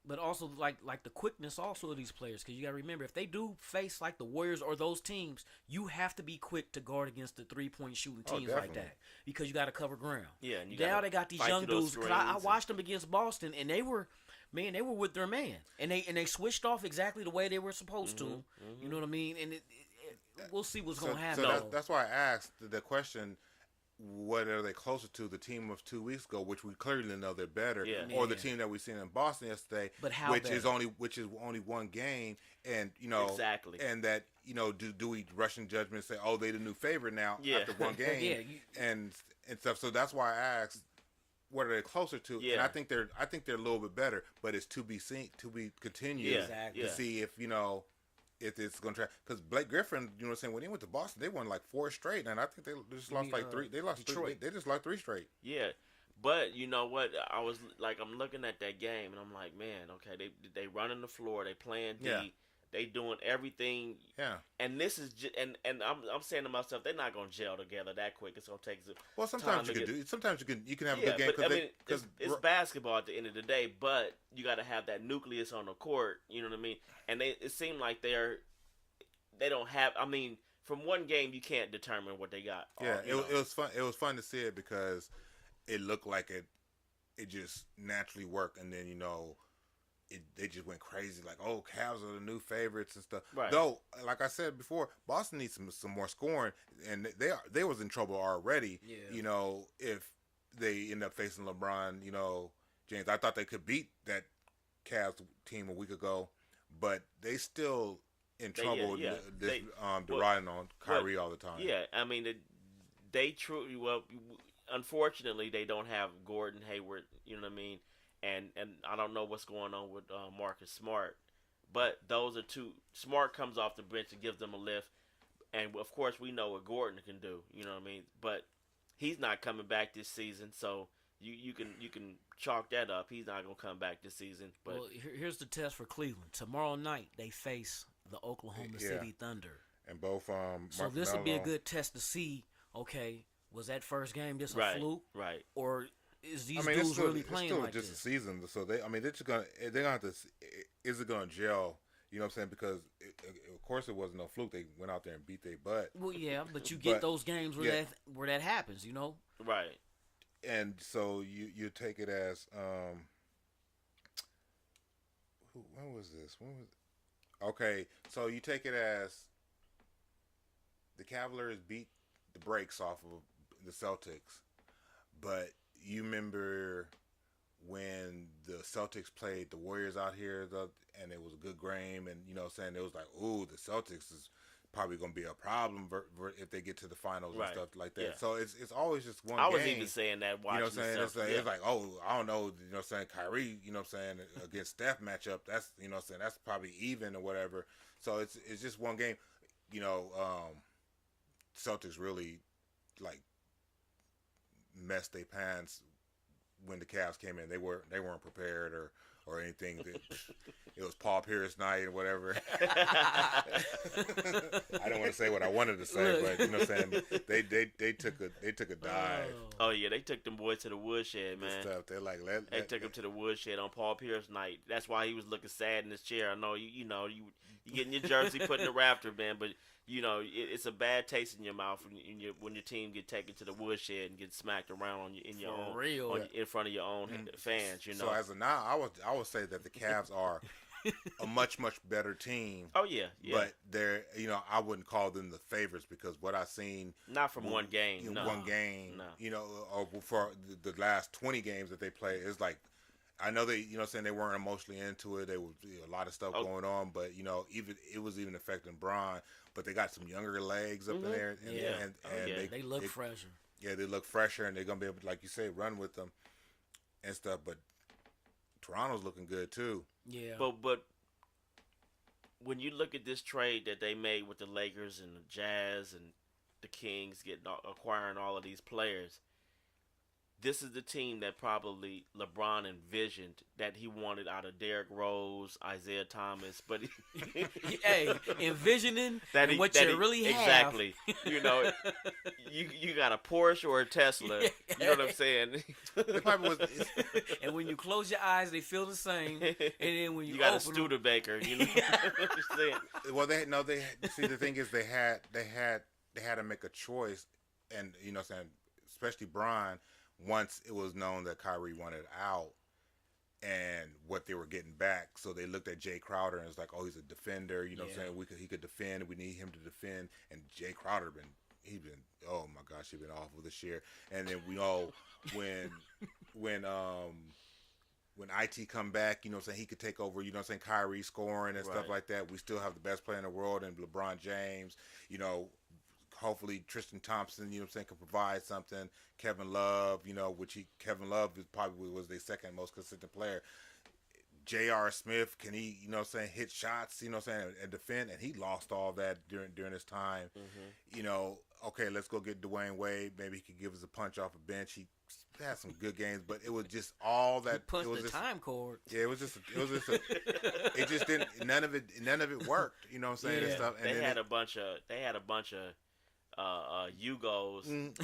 But also like the quickness also of these players, because you got to remember, if they do face like the Warriors or those teams, you have to be quick to guard against the 3-point shooting teams like definitely. that, because you got to cover ground. Yeah, and you Now gotta they got these fight young through those dudes. Cause I screens watched them against Boston, and they were with their man, and they switched off exactly the way they were supposed to. You know what I mean? And we'll see what's gonna happen. So that's why I asked the question. What are they closer to, the team of 2 weeks ago, which we clearly know they're better, or the team that we seen in Boston yesterday, But how which better? is only one game, and Exactly. and that do we rush in judgment and say, oh, they the new favorite now after one game, and stuff. So that's why I asked, what are they closer to? Yeah. And I think they're a little bit better, but it's to be seen, to be continued, Exactly. to see if it's going to try. Because Blake Griffin, what I'm saying, when he went to Boston, they won like 4 straight, and I think they just lost like 3. They lost Detroit. 3. They just lost 3 straight. Yeah, but you know what? I'm looking at that game, and I'm like, man, okay, they running the floor, they playing D, Yeah. they doing everything. Yeah. And this is and I'm saying to myself, they're not gonna gel together that quick. It's gonna take some. Well, sometimes you can do. Sometimes you can have a good game but I mean, because it's basketball at the end of the day. But you got to have that nucleus on the court. You know what I mean? And it seemed like they don't have. I mean, from one game you can't determine what they got. Yeah, it was fun. It was fun to see it because it looked like it just naturally worked, and then they just went crazy. Like, oh, Cavs are the new favorites and stuff. Right. Though, like I said before, Boston needs some more scoring, and they was in trouble already. Yeah. If they end up facing LeBron, James, I thought they could beat that Cavs team a week ago, but they still in trouble. Riding on Kyrie all the time. Yeah, I mean, they truly unfortunately, they don't have Gordon Hayward. You know what I mean? And I don't know what's going on with Marcus Smart, but those are two. Smart comes off the bench and gives them a lift, and of course we know what Gordon can do. You know what I mean? But he's not coming back this season, so you can chalk that up. He's not gonna come back this season. But here's the test for Cleveland. Tomorrow night they face the Oklahoma City Thunder. And both so this will be a good test to see. Okay, was that first game just a fluke? Right. Or is these dudes really playing like this? It's still just a season, so they're just gonna have to. Is it gonna gel? You know what I'm saying? Because of course it wasn't no fluke. They went out there and beat their butt. Well, yeah, but you get those games where that happens. Right. And so you take it as when was this? Okay, so you take it as the Cavaliers beat the brakes off of the Celtics, but you remember when the Celtics played the Warriors out here, and it was a good game, and saying it was like, ooh, the Celtics is probably going to be a problem if they get to the finals and stuff like that. Yeah. So it's always just one game. I was even saying that watching. You know what I'm saying? It's like, oh, I don't know. You know what I'm saying? Kyrie, you know what I'm saying, against Steph matchup, that's, you know what I'm saying, that's probably even or whatever. So it's just one game. Celtics really, like, messed their pants when the Cavs came in. They weren't prepared or anything. It was Paul Pierce night or whatever. I don't want to say what I wanted to say, but you know what I'm saying. They took a dive. Oh yeah, they took them boys to the woodshed, man. Stuff. They're like, they took him to the woodshed on Paul Pierce night. That's why he was looking sad in his chair. I know you getting your jersey put in the rafter, man, but it's a bad taste in your mouth when your team get taken to the woodshed and get smacked around in front of your own fans. So as of now, I would say that the Cavs are a much better team. Oh yeah. But they're I wouldn't call them the favorites because what I've seen not from one game. One game. No. Or for the last 20 games that they play is like. I know they, saying they weren't emotionally into it. They were a lot of stuff going on, but even it was even affecting Bron. But they got some younger legs up in there, and they look fresher. Yeah, they look fresher, and they're gonna be able to, like you say, run with them and stuff. But Toronto's looking good too. Yeah. But when you look at this trade that they made with the Lakers and the Jazz and the Kings acquiring all of these players, this is the team that probably LeBron envisioned that he wanted out of Derrick Rose, Isaiah Thomas, but hey, envisioning that and what that you really have. exactly. You know, you got a Porsche or a Tesla. You know what I'm saying? It probably was. And when you close your eyes, they feel the same. And then when you got a open them, Studebaker. You know what I'm saying? Well, they see the thing is they had to make a choice, and you know what I'm saying, especially Bron. Once it was known that Kyrie wanted out and what they were getting back, so they looked at Jay Crowder and it's like, oh, he's a defender. You know what I'm saying? He could defend. We need him to defend. And Jay Crowder he's been oh my gosh, he's been awful this year. And then we know when IT come back, you know what I'm saying, he could take over, you know what I'm saying, Kyrie scoring and stuff like that. We still have the best player in the world and LeBron James, you know. Hopefully Tristan Thompson, you know what I'm saying, can provide something. Kevin Love, you know, Kevin Love probably was their second most consistent player. J.R. Smith, can he, you know what I'm saying, hit shots, you know what I'm saying, and defend? And he lost all that during his time. Mm-hmm. You know, okay, let's go get Dwayne Wade. Maybe he could give us a punch off a bench. He had some good games, but it was just all that. You punched it was the just, time cord. Yeah, it it just didn't. None of it worked. You know what I'm saying? And stuff. And they had a bunch of Yugos, and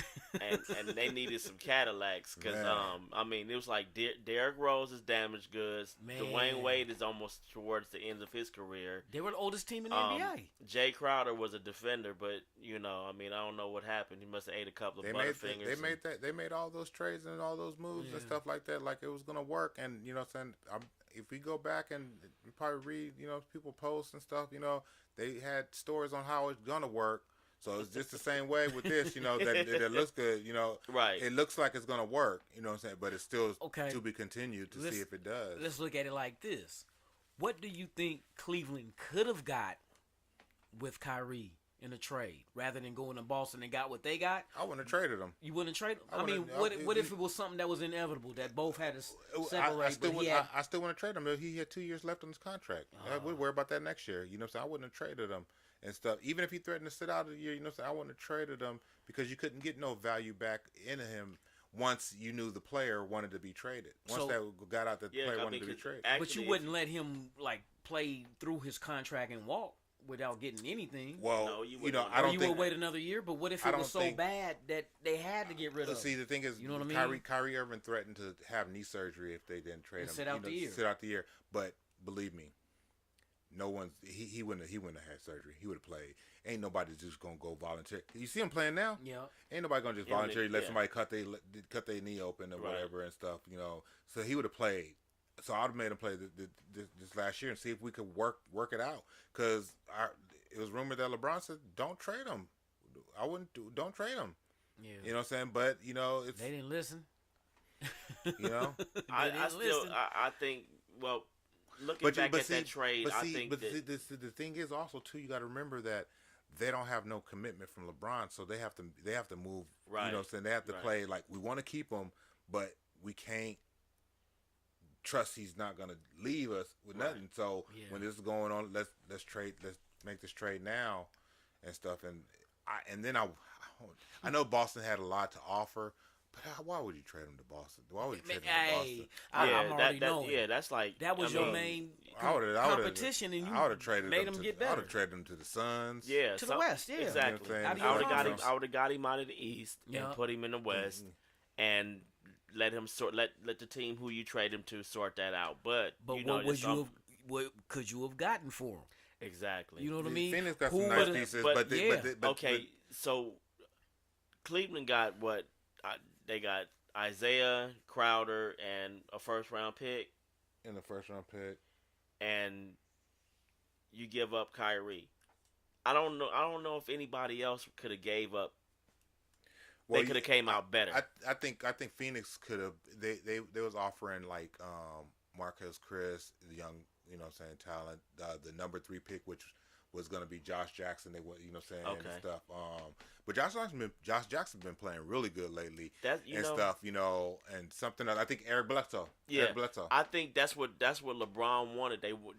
they needed some Cadillacs because I mean, it was like Derrick Rose is damaged goods. Man. Dwayne Wade is almost towards the end of his career. They were the oldest team in the NBA. Jay Crowder was a defender, but you know, I mean, I don't know what happened. He must have ate a couple of Butterfingers. They made all those trades and all those moves and stuff like that, like it was gonna work. And you know, what I'm saying, if we go back and probably read, you know, people posts and stuff, you know, they had stories on how it's gonna work. So it's just the same way with this, you know, that it looks good, you know. Right. It looks like it's going to work, you know what I'm saying, but it's still to be continued to see if it does. Let's look at it like this. What do you think Cleveland could have got with Kyrie in a trade rather than going to Boston and got what they got? I wouldn't have traded them. You wouldn't trade them? I mean, what if it was something that was inevitable that both had to separate? I still want to trade him. He had 2 years left on his contract. We'd worry about that next year. You know what I'm saying? I wouldn't have traded him. And stuff. Even if he threatened to sit out a year, you know, I wouldn't have traded him because you couldn't get no value back into him once you knew the player wanted to be traded. Once that got out, the player wanted to be traded. But you wouldn't let him like play through his contract and walk without getting anything. Well, no, you know, I don't think you would wait another year. But what if it was so bad that they had to get rid of him? See, the thing is, you know what I mean? Kyrie Irving threatened to have knee surgery if they didn't trade him. Sit out the year. Sit out the year. But believe me, no one's he wouldn't have had surgery. He would have played. Ain't nobody just gonna go volunteer. You see him playing now? Yeah. Ain't nobody gonna just voluntarily let somebody cut their knee open or whatever and stuff. You know. So he would have played. So I'd have made him play this last year and see if we could work it out. Because it was rumored that LeBron said, "Don't trade him." Don't trade him. Yeah. You know what I'm saying? But you know, they didn't listen. You know. I think well. Looking back at that trade, I think the thing is also too, you got to remember that they don't have no commitment from LeBron, so they have to move. Right. You know, so they have to play like we want to keep him, but we can't trust he's not going to leave us with nothing. So when this is going on, let's make this trade now and stuff. And then I know Boston had a lot to offer. But why would you trade him to Boston? Why would you trade him to Boston? I'm already knowing. Yeah, that's like that was your main competition, and you made him get better. I would have traded him to the Suns. Yeah, to the West. Yeah, exactly. You know I would have got him out of the East and put him in the West, and let him let the team who you trade him to sort that out. But you know, what could you have gotten for him? Exactly. You know what I mean? Phoenix got some nice pieces, but okay. So Cleveland got what? They got Isaiah Crowder and a first-round pick. And the first-round pick. And you give up Kyrie. I don't know if anybody else could have gave up. Well, they could have came out better. I think Phoenix could have. They was offering like Marquez Chris, the young, you know what I'm saying, talent, the number 3 pick, which was going to be Josh Jackson. They were, you know, saying Okay. and stuff. But Josh Jackson's been playing really good lately That stuff, you know, and something else. I think Eric Bledsoe. Yeah, Eric Bledsoe. I think that's what LeBron wanted. They would,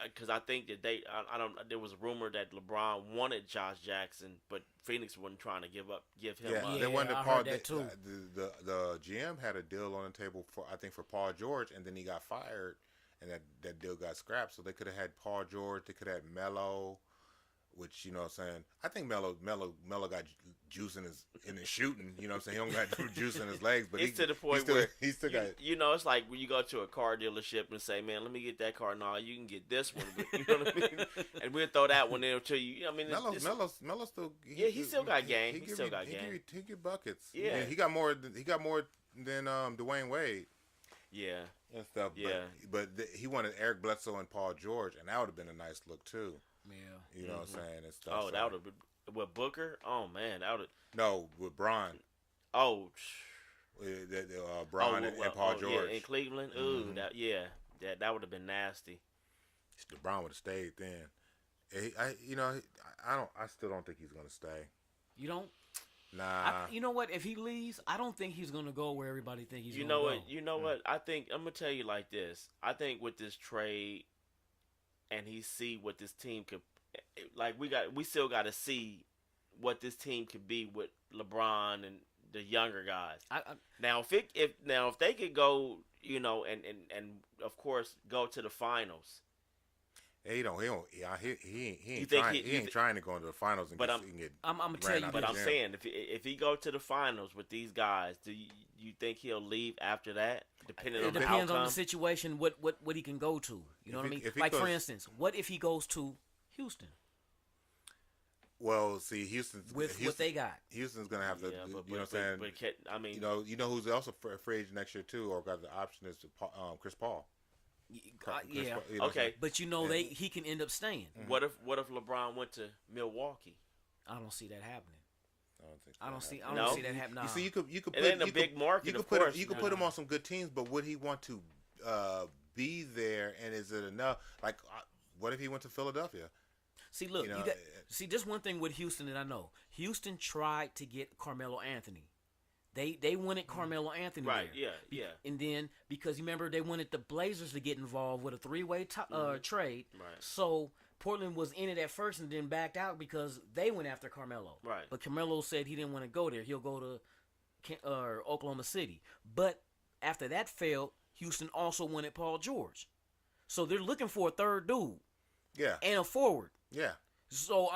because I think that I don't. There was a rumor that LeBron wanted Josh Jackson, but Phoenix wasn't trying to give him Yeah, up. they wanted I Paul. heard that too. The GM had a deal on the table for Paul George, and then he got fired, and that deal got scrapped. So they could have had Paul George. They could have had Melo, which, you know what I'm saying. I think Melo got juice in his shooting. You know what I'm saying. He don't got juice in his legs, but It's to the point where he still got. You know, it's like when you go to a car dealership and say, "Man, let me get that car." No, you can get this one. But, you know what I mean? And we'll throw that one in to you. I mean, Melo's still. He still got game. He still got game. He get buckets. Yeah. He got more than Dwayne Wade. Yeah. And stuff. Yeah. But he wanted Eric Bledsoe and Paul George, and that would have been a nice look too. Yeah. You know what I'm saying, and stuff. Oh, that would have been with Booker. Oh man, that would have. No, with Bron. Oh. Bron and Paul George. Yeah, in Cleveland. Ooh, that would have been nasty. LeBron would have stayed then. I still don't think he's gonna stay. You don't? Nah. You know what? If he leaves, I don't think he's gonna go where everybody think he's. You gonna know go. what? You know what? I think I'm gonna tell you like this. I think with this trade, and he see what this team could, like we still got to see what this team could be with LeBron and the younger guys. Now if they could go, you know, and of course go to the finals. He ain't trying to go into the finals and But get. I'm gonna tell you, But I'm saying if he go to the finals with these guys, do you think he'll leave after that? Depending it on the depends on outcome? the situation. What he can go to. You know what I mean? Like for instance, what if he goes to Houston? Well, see, Houston what they got. Houston's gonna have to. Yeah, you know what I'm saying? I mean, you know who's also free agent next year too, or got the option is Chris Paul. Yeah. You know, okay. But he can end up staying. Mm-hmm. What if LeBron went to Milwaukee? I don't see that happening. I don't think. I don't see that happening. You see, you could It put, ain't a big market, of course. You could put him on some good teams, but would he want to be there? And is it enough? Like, what if he went to Philadelphia? See, look, You know, see, just one thing with Houston that I know. Houston tried to get Carmelo Anthony. They wanted Carmelo Anthony Right, there. yeah. And then, because you remember, they wanted the Blazers to get involved with a three-way trade. Right. So Portland was in it at first and then backed out because they went after Carmelo. Right. But Carmelo said he didn't want to go there. He'll go to Oklahoma City. But after that failed, Houston also wanted Paul George. So they're looking for a third dude. Yeah. And a forward. Yeah. So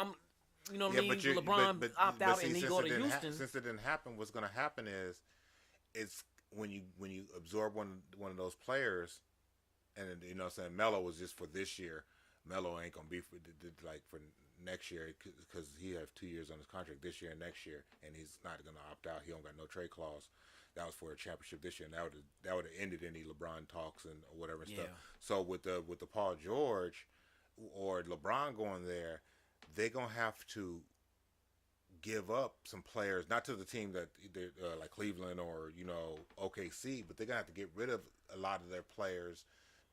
you know what I mean? LeBron opt out and he go to Houston. Since it didn't happen, what's going to happen is, it's when you absorb one of those players, and you know, what I'm saying, Melo was just for this year. Melo ain't gonna be for next year because he have 2 years on his contract, this year and next year, and he's not gonna opt out. He don't got no trade clause. That was for a championship this year, and that would have ended any LeBron talks and whatever stuff. So with the Paul George or LeBron going there, they're going to have to give up some players, not to the team that like Cleveland or, you know, OKC, but they're going to have to get rid of a lot of their players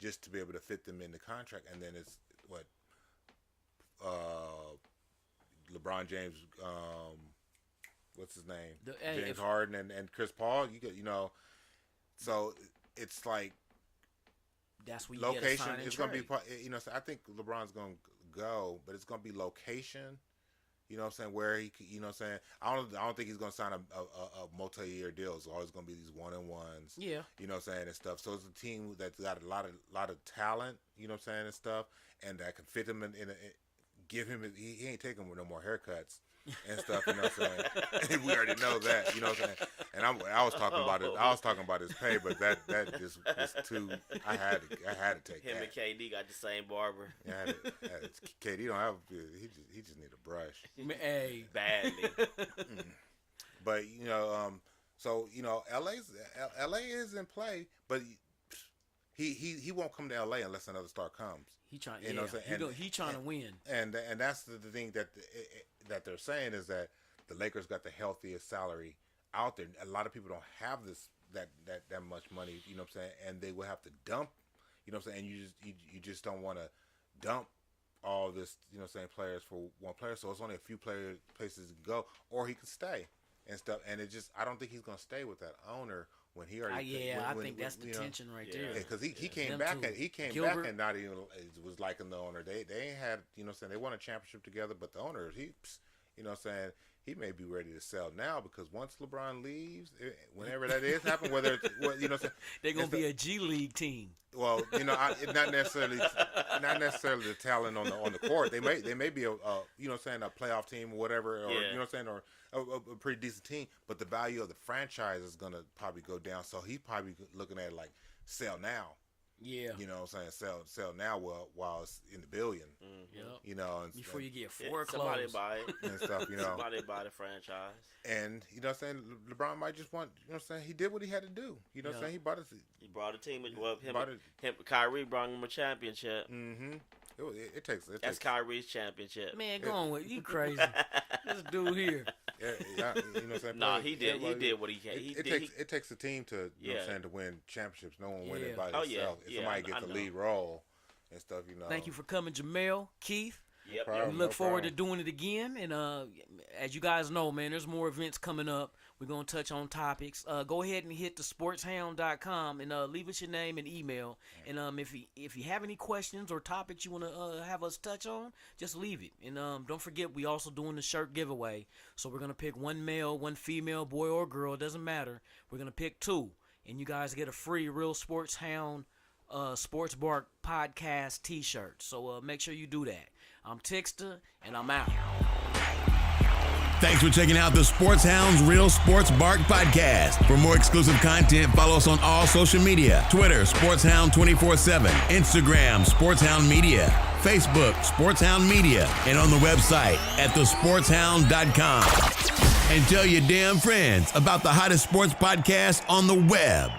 just to be able to fit them in the contract. And then it's what LeBron James, what's his name? James Harden and Chris Paul. So it's like that's where you location. Get a It's going to be, you know. So I think LeBron's going to go, but it's going to be location. You know what I'm saying? Where he, you know what I'm saying? I don't think he's going to sign a multi-year deal. It's always going to be these one-on-ones. Yeah. You know what I'm saying, and stuff. So it's a team that's got a lot of talent. You know what I'm saying, and stuff, and that can fit him in give him. He ain't taking no more haircuts and stuff. You know what I'm saying? We already know that. You know what I'm saying? And I was talking about it. I was talking about his pay, but that just was too. I had to take him that. and KD got the same barber. Yeah, KD don't have. He just need a brush. Hey, badly. But you know, so you know, LA is in play, but he won't come to LA unless another star comes. He trying. You know what I'm saying? He trying to win. And that's the thing that they're saying is that the Lakers got the healthiest salary out there. A lot of people don't have that much money. You know what I'm saying? And they will have to dump. You know what I'm saying? And you just don't want to dump all this, players for one player. So it's only a few places to go, or he could stay and stuff. And it just, I don't think he's going to stay with that owner when he already. I think that's the tension right there. Yeah, because he came back and not even was liking the owner. They ain't had, they won a championship together, but the owner, he may be ready to sell now because once LeBron leaves, whenever that is happen, whether it's they're gonna be a G League team. Well, not necessarily the talent on the court. They may be a playoff team or whatever, or or a pretty decent team. But the value of the franchise is gonna probably go down. So he's probably looking at it like sell now. Yeah. Sell now while it's in the billion. Mm-hmm. And before you get foreclosed. Somebody buy it. And stuff, Somebody buy the franchise. And, LeBron might just want, he did what he had to do. He brought a team. Well, Kyrie brought him a championship. Mm-hmm. It takes. That's Kyrie's championship. Man, go on with you crazy. This dude here. No, he did. He did what he can. It takes a team to to win championships. No one wins it by themselves. If somebody gets the lead role and stuff, Thank you for coming, Jamel, Keith. Yep. We look forward to doing it again. And as you guys know, man, there's more events coming up. We're going to touch on topics. Go ahead and hit the sportshound.com and leave us your name and email. And if you have any questions or topics you want to have us touch on, just leave it. And don't forget, we also doing the shirt giveaway. So we're going to pick one male, one female, boy or girl. It doesn't matter. We're going to pick 2. And you guys get a free Real Sports Hound Sports Bark podcast t-shirt. So make sure you do that. I'm Tixter, and I'm out. Thanks for checking out the Sports Hounds Real Sports Bark podcast. For more exclusive content, follow us on all social media. Twitter, SportsHound 24/7. Instagram, SportsHound Media. Facebook, SportsHound Media. And on the website at thesportshound.com. And tell your damn friends about the hottest sports podcast on the web.